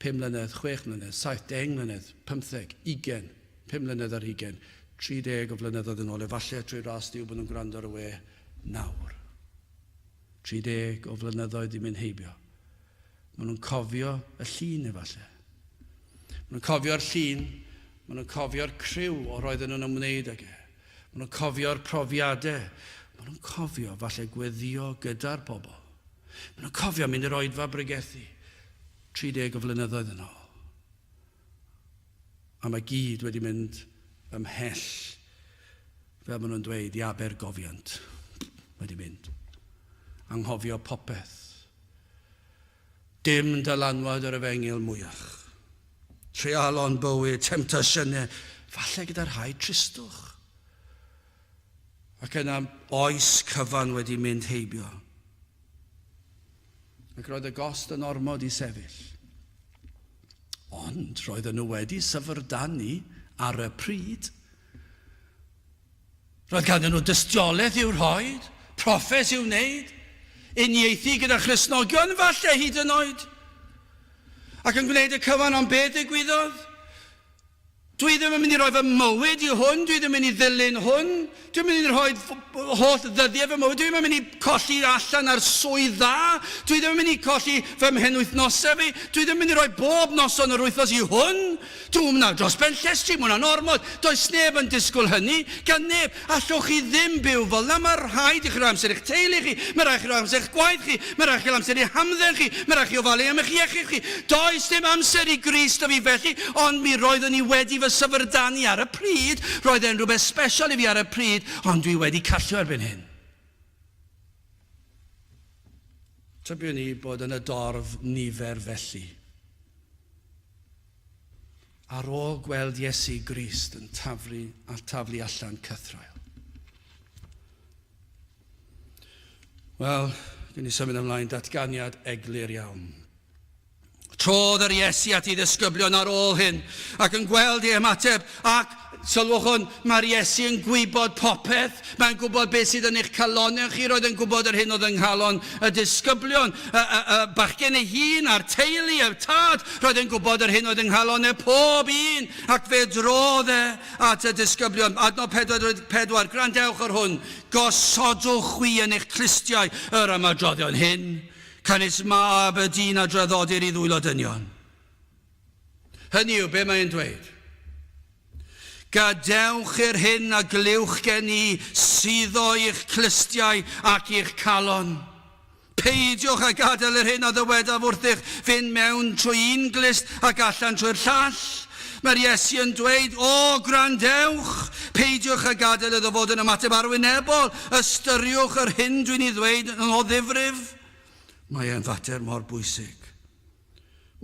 5 mlynedd, 6 mlynedd, 7, 10 mlynedd, 15, 20, 5 mlynedd ar 20, 30 o flynyddoedd yn ôl, efallai trwy ras Duw bod nhw'n gwrando ar y we nawr. 30 o flynyddoedd i mynd heibio. Maen nhw'n cofio y llun efallai. Maen nhw'n cofio'r llun, maen nhw'n cofio'r criw o roedden nhw'n ymwneud ag e. Maen nhw'n cofio'r profiadau. Maen nhw'n cofio falle gweddio gyda'r bobl. Maen nhw'n cofio mynd i'r oedfa bregethu 30 o flynyddoedd yn ôl. A mae gyd wedi mynd ymhell fel maen nhw'n dweud, i Abergofiant wedi mynd. Anghofio popeth. Dim dylanwad ar efengil mwyach. Treialon bywyd, temptasiynau, falle gyda'r rhai tristwch. Ac yna oes cyfan wedi mynd heibio. Ac roedd y gost yn ormod i sefyll. Ond roedden nhw wedi syfrdanu ar y pryd. Roedd ganddyn nhw dystiolaeth i'w rhoed, proffes i'w wneud, uniaethu gyda Christnogion falle hyd yn oed. Ac yn gwneud y cyfan am beth ddigwyddodd. Dwi ddim yn mynd i roi fy mywyd i hwn, dwi ddim yn mynd i ddilyn hwn, dwi'n mynd i rhoi holl ddyddiau fy mywyd, dwi'n mynd i colli allan ar swydd dda, dwi ddim yn mynd i colli fy mhenwythnosau fi, dwi ddim yn mynd i roi bob noson yr wythnos i hwn, dwi'n mynd dros ben llestri, mae hwnna'n ormod, does neb yn disgwyl hynny, gan neb, allwch chi ddim byw fel na, mae rhaid i chi roi amser i'ch teulu chi, mae rhaid i chi roi amser i'ch gwaith chi, mae rhaid i chi amser i'ch hamdden chi, mae rhaid i chi ofalu am eich iechyd chi, does dim amser i Grist o fi felly, ond mi roeddwn ni wedi fy syfrdanu ar y pryd, roedd e'n rhywbeth special i fi ar y pryd, ond dwi wedi callio erbyn hyn. Tybiwn ni bod yn y dorf nifer felly. Ar ôl gweld Iesu Grist yn taflu allan cythrael. Wel, dyn ni symud ymlaen datganiad eglur iawn. Trodd yr Iesu at ei ddisgyblion ar ôl hyn, ac yn gweld ei ymateb, ac sylwch hwn, mae'r Iesu yn gwybod popeth, mae'n gwybod beth sydd yn eich calonau chi, roedd yn gwybod yr hyn oedd yng nghalon y disgyblion, bachgen ei hun a'r teulu, y tad, roedd yn gwybod yr hyn oedd yng nghalon e pob un, ac fe drodd e at y disgyblion. Adnod 44, grandewch ar hwn, gosodwch wi yn eich clistiau yr ymadroddion hyn, cynnes mab y dyn a draddodir i ddwylo dynion. Hynny yw, be mae'n dweud? Gadewch i'r hyn a gliwch gen i suddo i'ch clistiau ac i'ch calon. Peidiwch a gadael yr hyn a ddywedaf wrthych fynd mewn trwy un glist ac allan trwy'r llall. Mae'r Iesu yn dweud, o grandewch, peidiwch a gadael iddo fod yn ymateb arwynebol, ystyriwch yr hyn dwi'n ei ddweud yn o ddifrif. Mae e'n fater mor bwysig.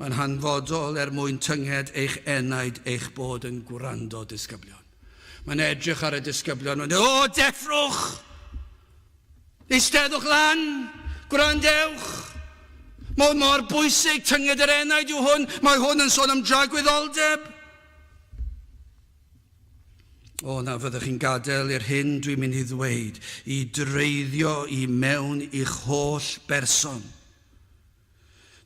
Mae'n hanfodol mwyn tynged eich enaid eich bod yn gwrando disgyblion. Mae'n edrych ar y disgyblion, mae'n dweud, o deffrwch, eisteddwch lan, gwrandewch. Mae'n mor bwysig, tynged yr enaid yw hwn, mae hwn yn sôn am dragwyddoldeb. O na fyddwch chi'n gadael i'r hyn dwi'n mynd i ddweud, i dreiddio i mewn i'ch holl berson.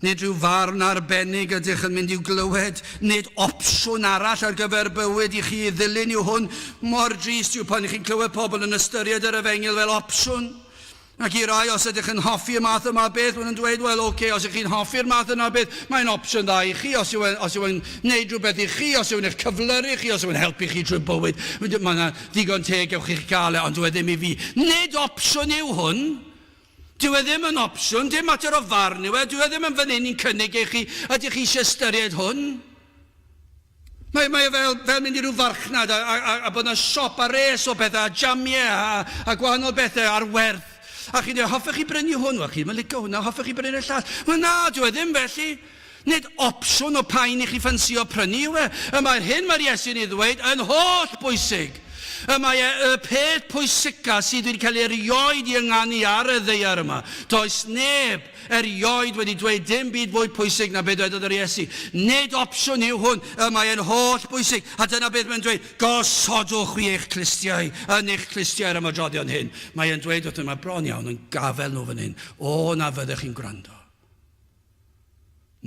Nid rhyw farn arbennig ydych yn mynd i'w glywed, nid opsiwn arall ar gyfer bywyd i chi ddilyn yw hwn. Mor drist yw pan chi'n clywed pobl yn ystyried yr efengil fel opsiwn. Ac i rai, os ydych yn hoffi'r math yma beth, mae'n dweud, wel, oce, os ydych chi'n hoffi'r math yma beth, mae'n opsiwn dda i chi, os yw e'n neud rhywbeth i chi, os yw e'n eich cyflyru chi, os yw e'n helpu chi trwy bywyd. Mae'n ddigon teg gewch chi'ch gael ond dwi ddim i fi. Nid opsiwn yw hwn. Dwi ddim yn opsiwn, dim mater o farn yw e, dwi ddim yn fan hyn i'n cynnig eich chi, ydych chi eisiau ystyried hwn? Mae fel mynd i ryw farchnad a bod yna siop a res o bethau, a jamiau a gwahanol bethau ar werth. A chi'n dweud, hoffech chi brynu hwn? Wel, chi'n licio hwnna, hoffech chi brynu'r llall? Wel na, dwi ddim felly. Nid opsiwn o pain i chi ffansio prynu yw e. Mae'r hyn mae'r Iesu'n ei ddweud yn holl bwysig. Mae y peth pwysica sydd wedi cael ei erioed i ynganu ar y ddeiar yma. Does neb erioed wedi dweud dim byd fwy pwysig na beth dwedodd yr Iesu. Nid opsiwn yw hwn, mae e'n holl bwysig. A dyna beth mae'n dweud, gosodwch wi eich clistiau, yn eich clistiau ar ymadroddion hyn. Mae e'n dweud wrth yma bron iawn yn gafel nhw fan hyn. O na fyddech chi'n gwrando.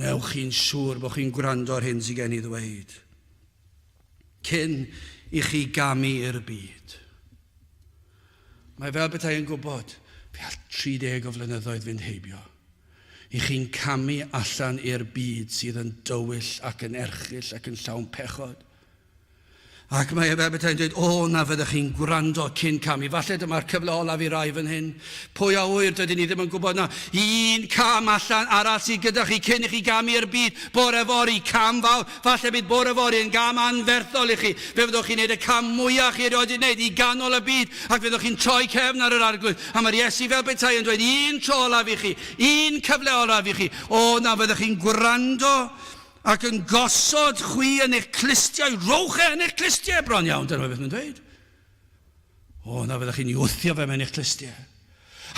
Newch chi'n siŵr bod chi'n gwrando ar hyn sydd gen i ddweud. Cyn i chi gamu i'r byd. Mae fel bethau yn gwybod, fe 30 o flynyddoedd fynd heibio. I chi'n camu allan i'r byd sydd yn dywyll ac yn erchyll ac yn llawn pechod. Ac mae fel bethau'n dweud, o na fyddwch chi'n gwrando cyn camu. Falle dyma'r cyfle olaf i rai fan hyn. Pwy a wyr dydyn ni ddim yn gwybod na un cam allan arall sydd gyda chi cyn i chi gamu'r byd. Bore fori, cam fawr. Falle bydd bore fori yn gam anferthol i chi. Fe fyddwch chi'n neud y cam mwyaf chi erioed i wneud i ganol y byd. Ac fyddwch chi'n troi cefn ar yr arglwydd. A mae'r Iesu fel bethau yn dweud, un tro olaf i chi, un cyfle olaf i chi. O na fyddwch chi'n gwrando ac yn gosod chwi yn eich clistiau, rowch yn eich clistiau bron iawn, dyna beth mae'n dweud. O, na fyddwch chi'n wthio fe mewn eich clistiau.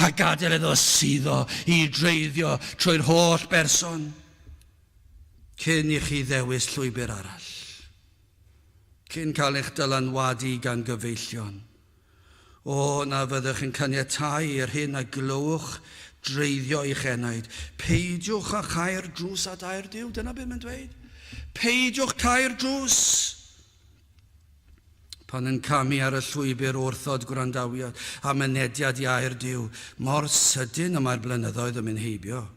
A gadael iddo suddo i dreiddio trwy'r holl berson, cyn i chi ddewis llwybr arall. Cyn cael eich dylanwadu gan gyfeillion. O, na fyddwch yn caniatáu i'r hyn a glywch dreiddio i'ch enaid. Peidiwch â chau'r drws a dair Duw. Dyna beth mae'n dweud. Peidiwch cau'r drws. Pan yn camu ar y llwybr wrthod gwrandawiad a mynediad i air Duw, mor sydyn y mae'r blynyddoedd yn mynd heibio.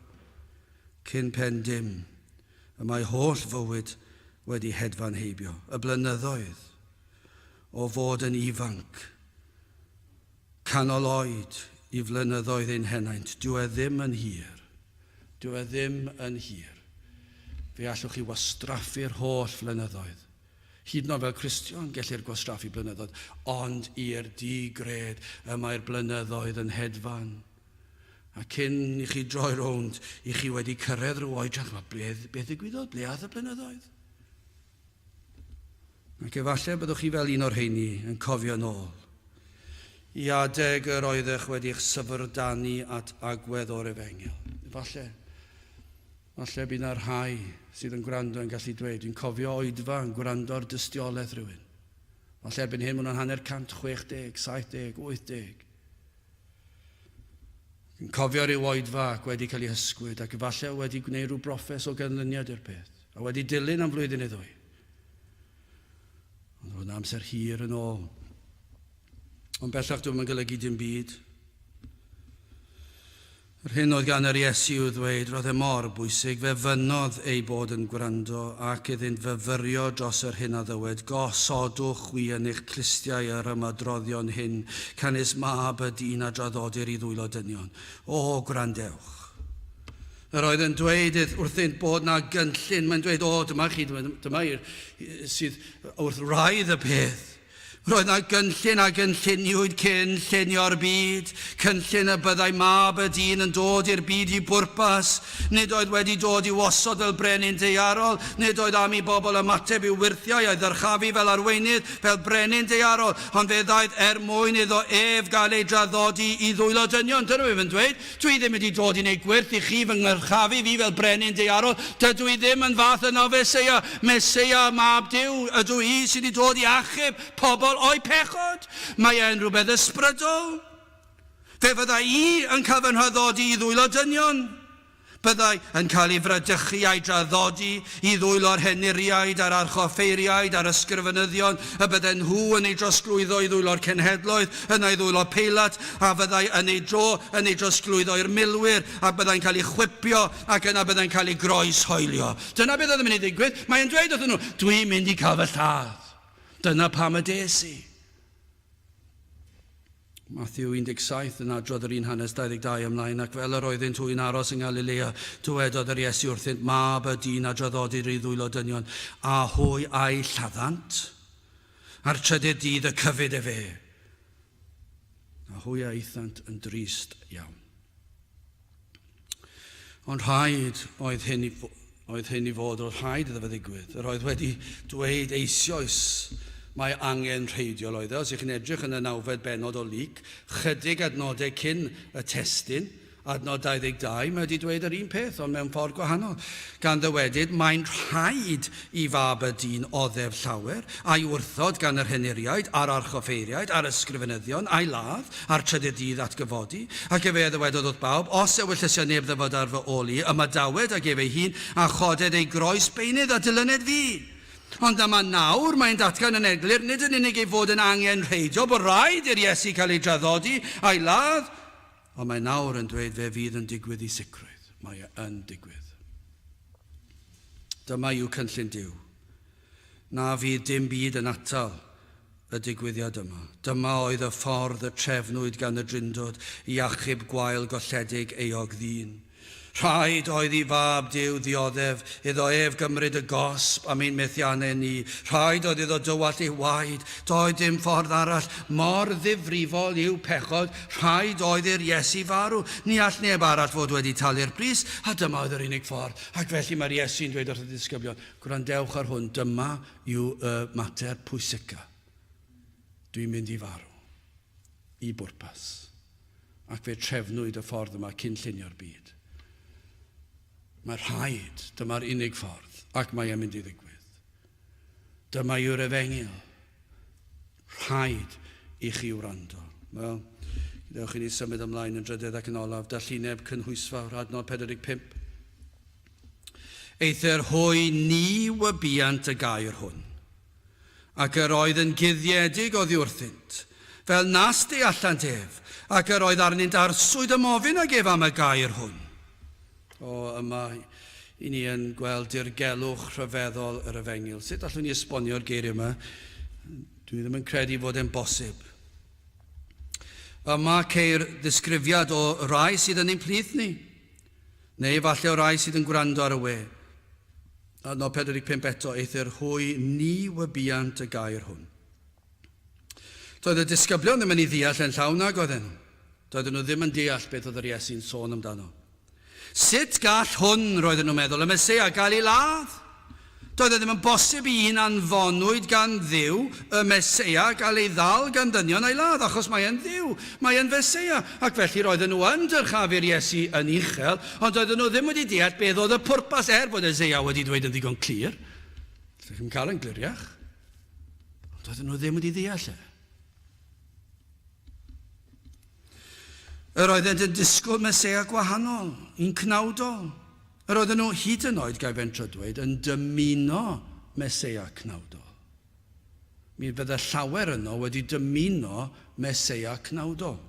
Cyn pen dim, y mae holl fywyd wedi hedfan heibio. Y blynyddoedd o fod yn ifanc, canol oed, i flynyddoedd ein henaint. Dyw e ddim yn hir. Dyw e ddim yn hir. Fe allwch chi wastraffu'r holl flynyddoedd. Hyd yn oed fel Cristion gellir gwastraffu blynyddoedd. Ond i'r digred y mae'r blynyddoedd yn hedfan. A cyn i chi droi rownd, i chi wedi cyrraedd rhyw oedran, beth ddigwyddodd? Ble ath y blynyddoedd? Ac efallai byddwch chi fel un o'r rheini yn cofio nôl i adeg yr oeddech wedi'ch syfrdanu at agwedd o'r Efengyl. Falle bydd na'r rhai sydd yn gwrando yn gallu dweud, dwi'n cofio oedfa yn gwrando'r dystiolaeth rhywun. Falle erbyn hyn, mwyn hanner 160, 70, 80. Dwi'n cofio ryw oedfa ac wedi cael ei hysgwyd ac falle wedi gwneud rhyw broffes o ganlyniad i'r peth. A wedi dilyn am flwyddyn neu ddwy. Ond oedd amser hir yn ôl. Ond bellach dwi'n golygu dim byd. Yr hyn oedd gan yr Iesu ddweud, roedd e mor bwysig, fe fynodd ei bod yn gwrando ac iddynt fyfyrio dros yr hyn a ddywed. Gosodwch wi yn eich clistiau yr ymadroddion hyn, canis mab y dyn a draddodir i ddwylo dynion. O, gwrandewch. Yr oedd yn dweud wrthynt bod na gynllun, mae'n dweud, o, dyma sydd wrth raidd y peth. Roedd na gynllun a gynlluniwyd cyn llunio'r byd, cynllun y byddai mab y dyn yn dod i'r byd i bwrpas, nid oedd wedi dod i wasod fel brenin daearol, nid oedd am i bobl ymateb i'w wirthiau a'i ddyrchafu fel arweinydd, fel brenin daearol, ond fe ddaeth mwyn iddo ef gael ei draddodi i ddwylo dynion. Dyna fe fy'n dweud, dwi ddim wedi dod i wneud gwirth i chi fy ngyrchafu fi fel brenin daearol, dydw i ddim yn fath yno Meseia mab Duw, ydw i sydd wedi dod i achub pobl o'i pechod. Mae e'n rhywbeth ysbrydol. Fe fyddai i yn cael fy nhaddodi i ddwylo dynion. Byddai yn cael ei fradychu a'i draddodi i ddwylo'r henuriaid a'r archoffeiriaid a'r ysgrifenyddion, a bydden nhw yn ei drosglwyddo i ddwylo'r cenhedloedd, yn ei ddwylo Peilat, a fyddai yn ei drosglwyddo i'r milwyr, a byddai'n cael ei chwipio ac yna byddai'n cael ei groeshoelio. Dyna beth oedd yn mynd i ddigwydd. Mae'n dweud wrthyn nhw, dwi'n mynd i cael fy lladd. Dyna pam y des i. Matthew 17 yn adrodd yr 1:22 ymlaen, ac fel yr oeddynt wy'n aros yng Galilea, dywedodd yr Iesu wrthynt, mab y dyn a draddodir i ddwylo dynion, a hwy a'i lladdant, a'r trydydd dydd y cyfyd e fe. A hwy a'i lladdant yn drist iawn. Ond rhaid oedd hyn i fod, oedd rhaid iddo fe ddigwydd. Yr oedd wedi dweud eisoes mae angen rheidiol oedd e. Os ych chi'n edrych yn y 9 bennod o Luc, chydig adnodau cyn y testun, adnod 22, mae wedi dweud yr un peth, ond mewn ffordd gwahanol. Gan ddywedyd, mae'n rhaid i fab y dyn oddef llawer, a'i wrthod gan yr henuriaid, a'r archoffeiriaid, a'r ysgrifenyddion, a'i ladd, a'r trydydd dydd atgyfodi, ac efe ddywedodd wrth bawb, os e wyllysio neb ddyfod ar fy oli, yma dawed ac efe hun, a choded ei groes beinydd a dilyned fi. Ond yma nawr mae'n datgan yn eglur, nid yn unig ei fod yn angen rheidio, bod rhaid i'r Iesu cael ei draddodi a'i ladd, ond mae nawr yn dweud fe fydd yn digwydd i sicrwydd. Mae yn digwydd. Dyma yw cynllun Duw. na fydd dim byd yn atal y digwyddiad yma. Dyma oedd y ffordd y trefnwyd gan y drindod i achub gwael golledig eog ddyn. Rhaid oedd i fab Duw ddioddef iddo ef gymryd y gosb am ein methiannau ni. Rhaid oedd iddo dywall ei waed. Doedd dim ffordd arall. Mor ddifrifol yw pechod. Rhaid oedd i'r Iesu farw. Ni all neb arall fod wedi talu'r bris, a dyma oedd yr unig ffordd. Ac felly mae'r Iesu'n dweud wrth y disgyblion, gwrandewch ar hwn, dyma yw y mater pwysica. Dwi'n mynd i farw. I bwrpas. Ac fe trefnwyd y ffordd yma cyn llunio'r byd. Mae rhaid, dyma'r unig ffordd, ac mae e'n mynd i ddigwydd. Dyma yw'r efengil. Rhaid i chi wrando. Wel, gydewch i ni symud ymlaen yn drydydd ac yn olaf, darllineb cynhwysfawr, adnod 45. Eithir hwy ni wybiant y gair hwn, ac yr oedd yn guddiedig oddi wrthynt, fel nas di allan ef, ac yr oedd arnynt arswyd ymofyn ag ef am y gair hwn. O, yma i ni yn gweld dirgelwch rhyfeddol yr efengil. Sut allwn ni esbonio'r geiriau yma? Dwi ddim yn credu fod e'n bosib. Yma ceir ddisgrifiad o rai sydd yn ein plith ni, neu falle o rai sydd yn gwrando ar y we. Adnod 45 eto, eithir hwy ni wybiant y gair hwn. Doedd y disgyblion ddim yn ei ddeall yn llawn ag oedden nhw. Doedden nhw ddim yn deall beth oedd yr Iesu'n sôn amdano. Sut gall hwn, roedden nhw'n meddwl, y Meseia gael ei ladd? Doedd e ddim yn bosib i un anfonwyd gan Dduw, y Meseia gael ei ddal gan dynion a'i ladd, achos mae e'n Dduw, mae e'n Meseia. Ac felly roedden nhw yn dyrchafu'r Iesu yn uchel, ond doedden nhw ddim wedi deall beth oedd y pwrpas bod Eseia wedi dweud yn ddigon clir. Chi'n cael yn gliriach. Doedden nhw ddim wedi deall e. Yr oedden yn disgwyl Meseia gwahanol, un cnawdol. Yr oedden nhw hyd yn oed, gai fe'n trydweud, yn dymuno Meseia cnawdol. Mi fydde llawer yno wedi dymuno Meseia cnawdol.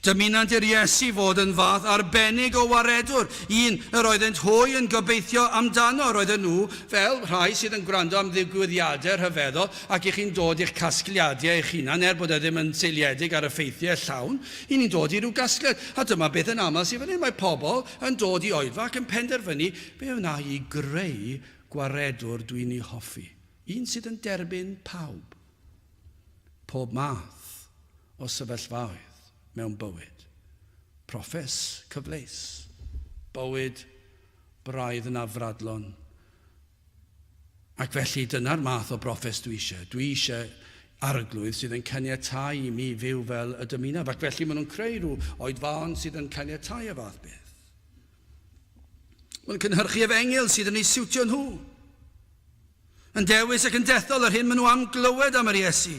Dymunant i'r Iesu fod yn fath arbennig o waredwr. Yr oeddent hwy yn gobeithio amdano. Roedden nhw fel rhai sydd yn gwrando am ddigwyddiadau rhyfeddol ac i chi'n dod i'ch casgliadau eich hunan bod e ddim yn seiliedig ar effeithiau llawn. I ni'n dod i ryw gasgliad. A dyma beth yn aml sydd fan hyn. Mae pobl yn dod i oedfa ac yn penderfynu be wna i greu gwaredwr dwi'n ei hoffi. Un sydd yn derbyn pawb. Pob math o sefyllfaoedd mewn bywyd. Proffes cyfleus. Bywyd braidd yn afradlon. Ac felly dyna'r math o broffes dwi eisiau. Dwi eisiau arglwydd sydd yn caniatáu i mi fyw fel y dymunaf. Ac felly maen nhw'n creu rhyw oedfaon sydd yn caniatáu y fath beth. Maen nhw'n cynhyrchu efengil sydd yn ei siwtio nhw. Yn dewis ac yn dethol yr hyn maen nhw am glywed am yr Iesu.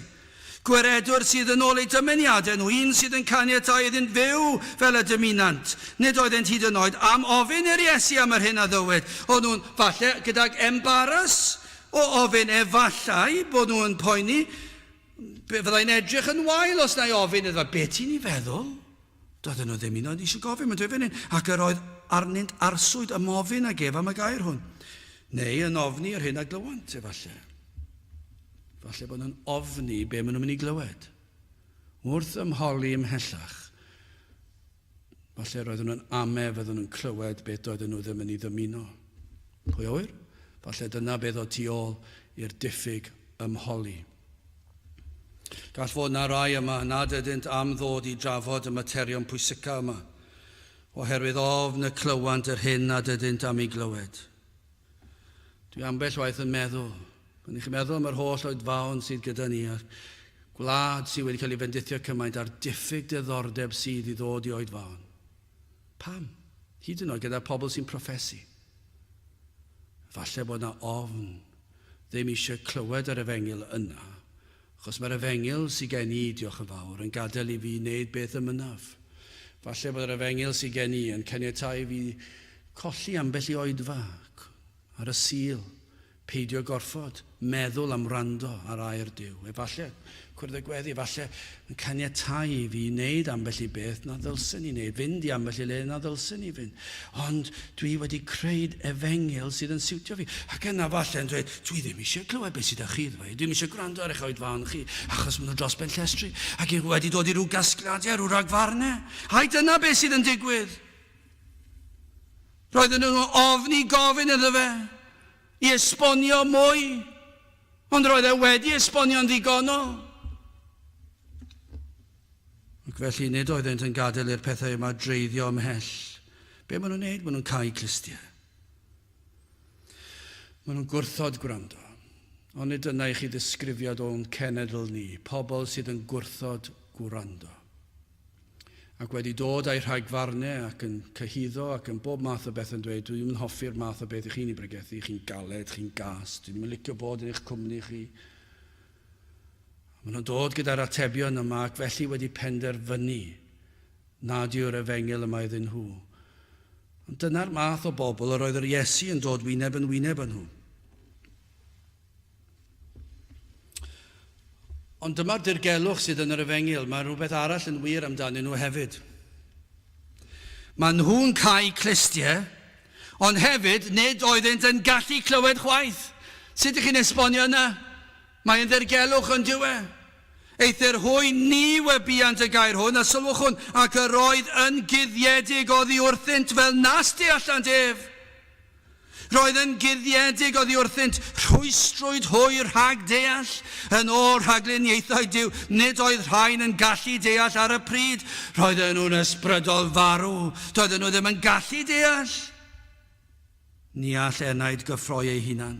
Gwaredwr sydd yn ôl eu dymuniadau nhw, un sydd yn caniatáu iddynt fyw fel y dymunant. Nid oeddent hyd yn oed am ofyn i'r Iesu am yr hyn a ddywyd. O'n nhw'n falle gydag embaras o ofyn efallai bod nhw'n poeni. Fyddai'n edrych yn wael os na i ofyn iddo. Be ti'n ei feddwl? Doedden nhw ddim un oed eisiau gofyn. Mae'n dweud fan hyn. Ac yr oedd arnynt arswyd am ofyn ag ef am y gair hwn. Neu yn ofni yr hyn a glywant efallai. Falle bod nhw'n ofni be maen nhw'n mynd i glywed. Wrth ymholi ymhellach. Falle roedden nhw'n ame fydden nhw'n clywed beth doedden nhw ddim yn ei ddymuno. Pwy oer? Falle dyna beth o tu ôl i'r diffyg ymholi. Gall fod na rai yma nad ydynt am ddod i drafod y materion pwysica yma, oherwydd ofn y clywant yr hyn nad ydynt am ei glywed. Dwi ambell waith yn meddwl, pan chi'n meddwl am yr holl oedfaon sydd gyda ni, a'r gwlad sydd wedi cael ei fendithio cymaint a'r diffyg diddordeb sydd i ddod i oedfaon. Pam? Hyd yn oed gyda pobl sy'n proffesu. Falle bod na ofn ddim eisiau clywed yr efengil yna, achos mae'r efengil sydd gen i, diolch yn fawr, yn gadael i fi wneud beth ymynaf. Falle bod yr efengil sydd gen i yn caniatáu fi colli ambell i oedfa ar y sil. Peidio gorfod meddwl am rando ar air Duw. Efallai, cwrdd y gweddi, efallai yn caniatáu i fi wneud ambell i beth na ddylsyn ni wneud, fynd i ambell i le na ddylsyn ni fynd. Ond dwi wedi creu efengyl sydd yn siwtio fi. Ac yna falle yn dweud, dwi ddim eisiau clywed beth sydd â chi ddweud. Dwi'n eisiau gwrando ar eich oedfan chi, achos maen nhw dros ben llestri. Ac i wedi dod i rhyw gasgliadau, rhyw ragfarnau. Hai, dyna beth sydd yn digwydd. Roedden nhw ofni gofyn iddo fe i esbonio mwy. Ond roedd e wedi esbonio'n ddigonol. Ac felly nid oeddent yn gadael i'r pethau yma dreiddio ymhell. Be maen nhw'n neud? Maen nhw'n cau clistiau. Maen nhw'n gwrthod gwrando. Ond nid yna i chi ddisgrifiad o'n cenedl ni, pobl sydd yn gwrthod gwrando. Ac wedi dod â'i rhagfarnau ac yn cyhuddo ac yn bob math o beth yn dweud, dwi'n hoffi'r math o beth i chi'n ei bregethu, chi'n galed, chi'n gas, dwi'n mynd licio bod yn eich cwmni chi. Maen nhw'n dod gyda'r atebion yma ac felly wedi penderfynu nad yw'r efengyl yma iddyn nhw. Ond dyna'r math o bobl yr oedd yr Iesu yn dod wyneb yn nhw. Ond dyma'r dirgelwch sydd yn yr efengyl, mae rhywbeth arall yn wir amdanyn nhw hefyd. Mae nhw'n cau clistiau, ond hefyd nid oeddent yn gallu clywed chwaith. Sut ydych chi'n esbonio yna? Mae'n ddirgelwch yn diwe. Eithir hwy ni webiant y gair hwn, a sylwch hwn, ac yr oedd yn guddiedig oddi wrthynt fel nas di allan def. Roedd yn guddiedig oddi wrthynt rhwystrwyd hwyr rhag deall yn o'r rhagluniaethau Duw. Nid oedd rhain yn gallu deall ar y pryd. Roedden nhw'n ysbrydol farw. Doedden nhw ddim yn gallu deall. Ni all enaid gyffroi ei hunan.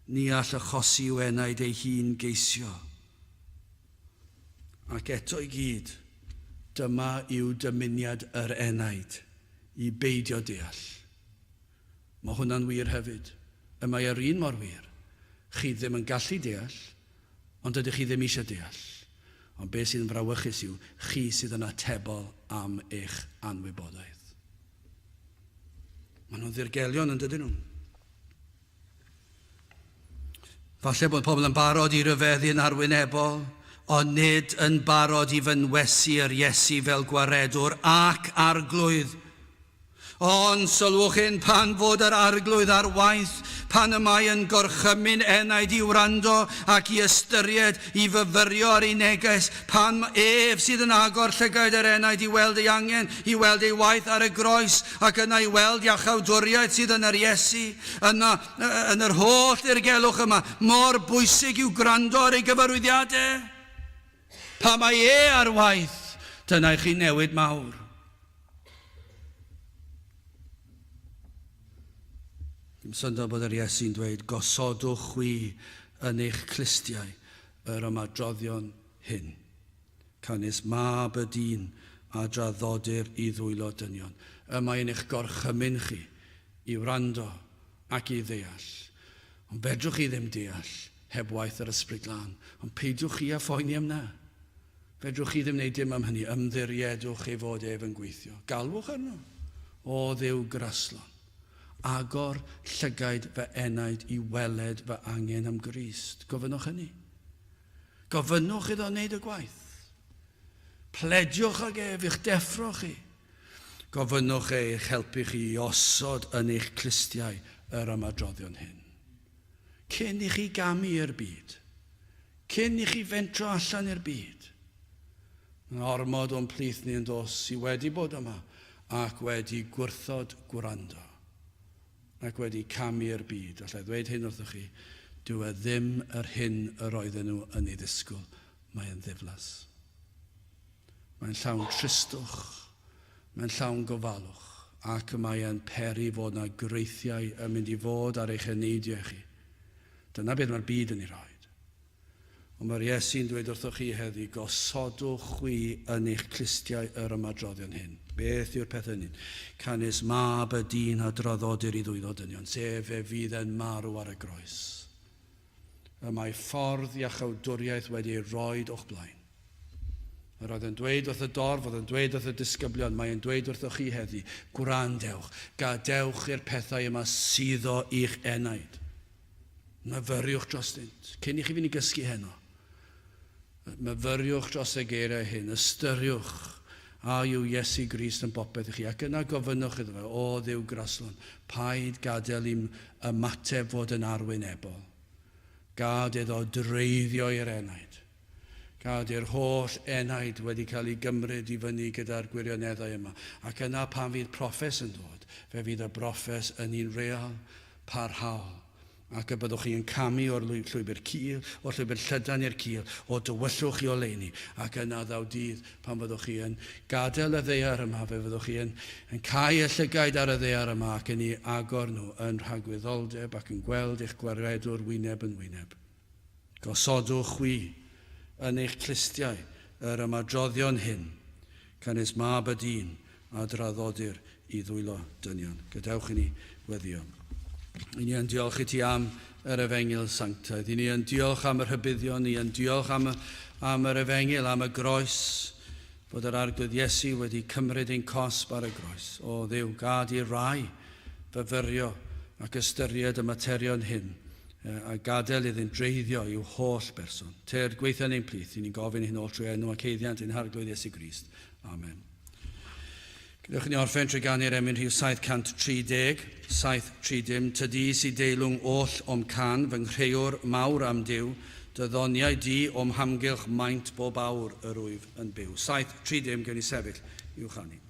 Ni all achosi i'w enaid ei hun geisio. Ac eto i gyd, dyma yw dymuniad yr enaid, i beidio deall. Mae hwnna'n wir hefyd. Y mae'r un mor wir. Chi ddim yn gallu deall, ond ydych chi ddim eisiau deall. Ond beth sydd yn frawychus yw, chi sydd yn atebol am eich anwybodaeth. Maen nhw'n ddirgelion yn dydyn nhw. Falle bod pobl yn barod i ryfeddu'n arwynebol, ond nid yn barod i fynwesu'r Iesu fel gwaredwr ac arglwydd. Ond sylwch yn pan fod yr arglwydd ar waith, pan y mae yn gorchymyn enaid i wrando ac i ystyried i fyfyrio ar ei neges, pan ef sydd yn agor llygaid yr enaid i weld ei angen, i weld ei waith ar y groes, ac yna i weld iachawdwriaeth sydd yn yr Iesu, yn yr holl dirgelwch yma, mor bwysig i'w gwrando ar ei gyfarwyddiadau. Pa mae ar waith, dyna i chi newid mawr. Dim syndod bod yr Iesu'n dweud, gosodwch chwi yn eich clistiau yr ymadroddion hyn. Canis mab y dyn a draddodir i ddwylo dynion. Yma yn eich gorchymyn chi i wrando ac i ddeall. Ond fedrwch chi ddim deall heb waith yr Ysbryd Glân. Ond peidiwch chi a phoeni am na. Fedrwch chi ddim wneud dim am hynny. Ymddiriedwch ei fod ef yn gweithio. Galwch arno. O Dduw graslon. Agor llygaid fy enaid i weled fy angen am Grist. Gofynnwch hynny. Gofynnwch iddo wneud y gwaith. Plediwch ag ef i'ch deffro chi. Gofynnwch eich helpu chi i osod yn eich clistiau yr ymadroddion hyn. Cyn i chi gamu i'r byd. Cyn i chi fentro allan i'r byd. Yn ormod o'n plith ni yn dos sy wedi bod yma ac wedi gwrthod gwrando. Ac wedi camu'r byd. Allai ddweud hyn wrthoch chi, dyw e ddim yr hyn yr oedden nhw yn ei ddisgwyl. Mae'n ddiflas. Mae'n llawn tristwch, mae'n llawn gofalwch, ac mae'n peri fod yna greithiau yn mynd i fod ar eich eneidiau chi. Dyna beth mae'r byd yn ei roi. Ond mae'r Iesu'n dweud wrthoch chi heddi, gosodwch chwi yn eich clistiau yr ymadroddion hyn. Beth yw'r peth hynny? Canis mab y dyn a droddodir i ddwylo dynion, sef e fydd yn marw ar y groes. Y mae ffordd iachawdwriaeth wedi ei roed o'ch blaen. Yr oedd yn dweud wrth y dorf, oedd yn dweud wrth y disgyblion, mae'n dweud wrthoch chi heddi, gwrandewch, gadewch i'r pethau yma suddo i'ch enaid. Myfyriwch dros dynt. Cyn i chi fynd i gysgu heno. Myfyriwch dros y geiriau hyn. Ystyriwch a yw Iesu Grist yn bopeth i chi. Ac yna gofynnwch iddo fe, o Dduw graslon, paid gadael i'm ymateb fod yn arwynebol. Gad iddo dreiddio i'r enaid. Gad i'r holl enaid wedi cael ei gymryd i fyny gyda'r gwirioneddau yma. Ac yna pan fydd proffes yn dod, fe fydd y broffes yn un real, parhaol. Ac y byddwch chi yn camu o'r llwybr cul, o'r llwybr llydan i'r cul, o dywyllwch i oleuni. Ac yna ddaw dydd pan fyddwch chi yn gadael y ddaear yma, fe fyddwch chi yn cau y llygaid ar y ddaear yma ac yn ei agor nhw yn rhagwyddoldeb ac yn gweld eich gwaredwr wyneb yn wyneb. Gosodwch wi yn eich clistiau yr ymadroddion hyn, cynnes mab y dyn a draddodir i ddwylo dynion. Gadewch i ni weddio. I ni yn diolch i ti am yr efengil sanctaidd. I ni yn diolch am yr hybyddion. I ni yn diolch am yr efengil, am y groes, bod yr arglwydd Iesu wedi cymryd ein cosb ar y groes. O Dduw, gad i rai fyfyrio ac ystyried y materion hyn a gadael iddy'n dreiddio i'w holl berson. Te'r gweithio ein plith, i ni'n gofyn hyn ôl trwy enw ac eiddiant yn arglwydd Iesu Grist. Amen. Gydwch ni orffen trwy ganu'r emyn rhyw 730, 730, tydi sydd deilwng oll o'm can, fy nghreuwr mawr am Duw, dyddoniau di o'm hamgylch maint bob awr yr wyf yn byw. 730 gen i sefyll i'w chanu.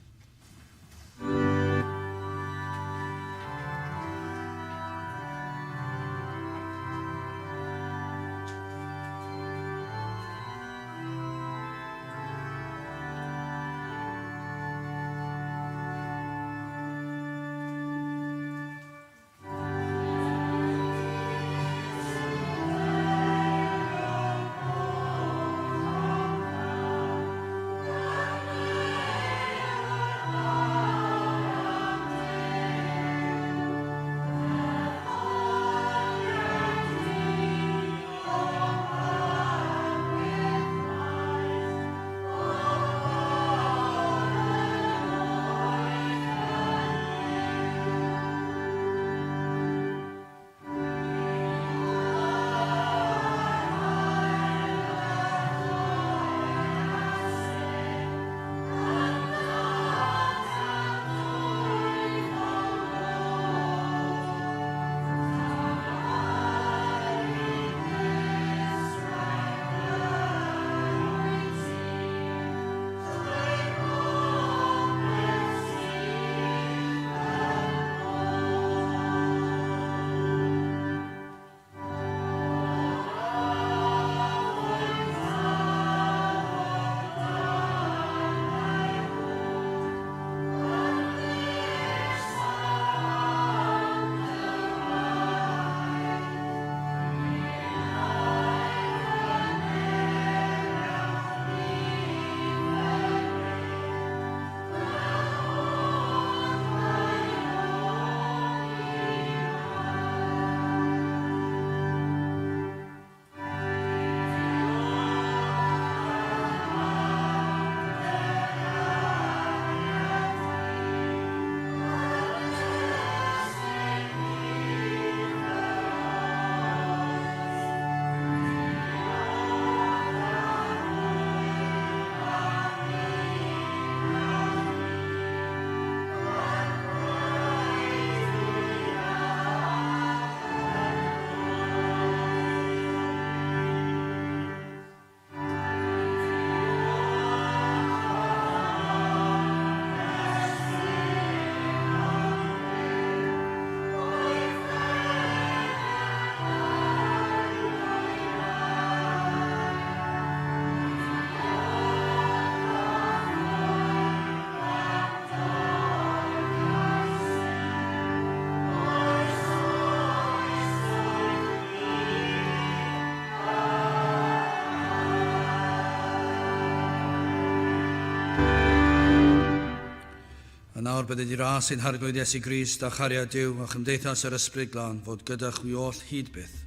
Nawr bydd wedi ras i'n harglwydd Iesu Grist a chariad Duw a chymdeithas yr ysbryd glân fod gyda chwi oll hyd byth.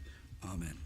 Amen.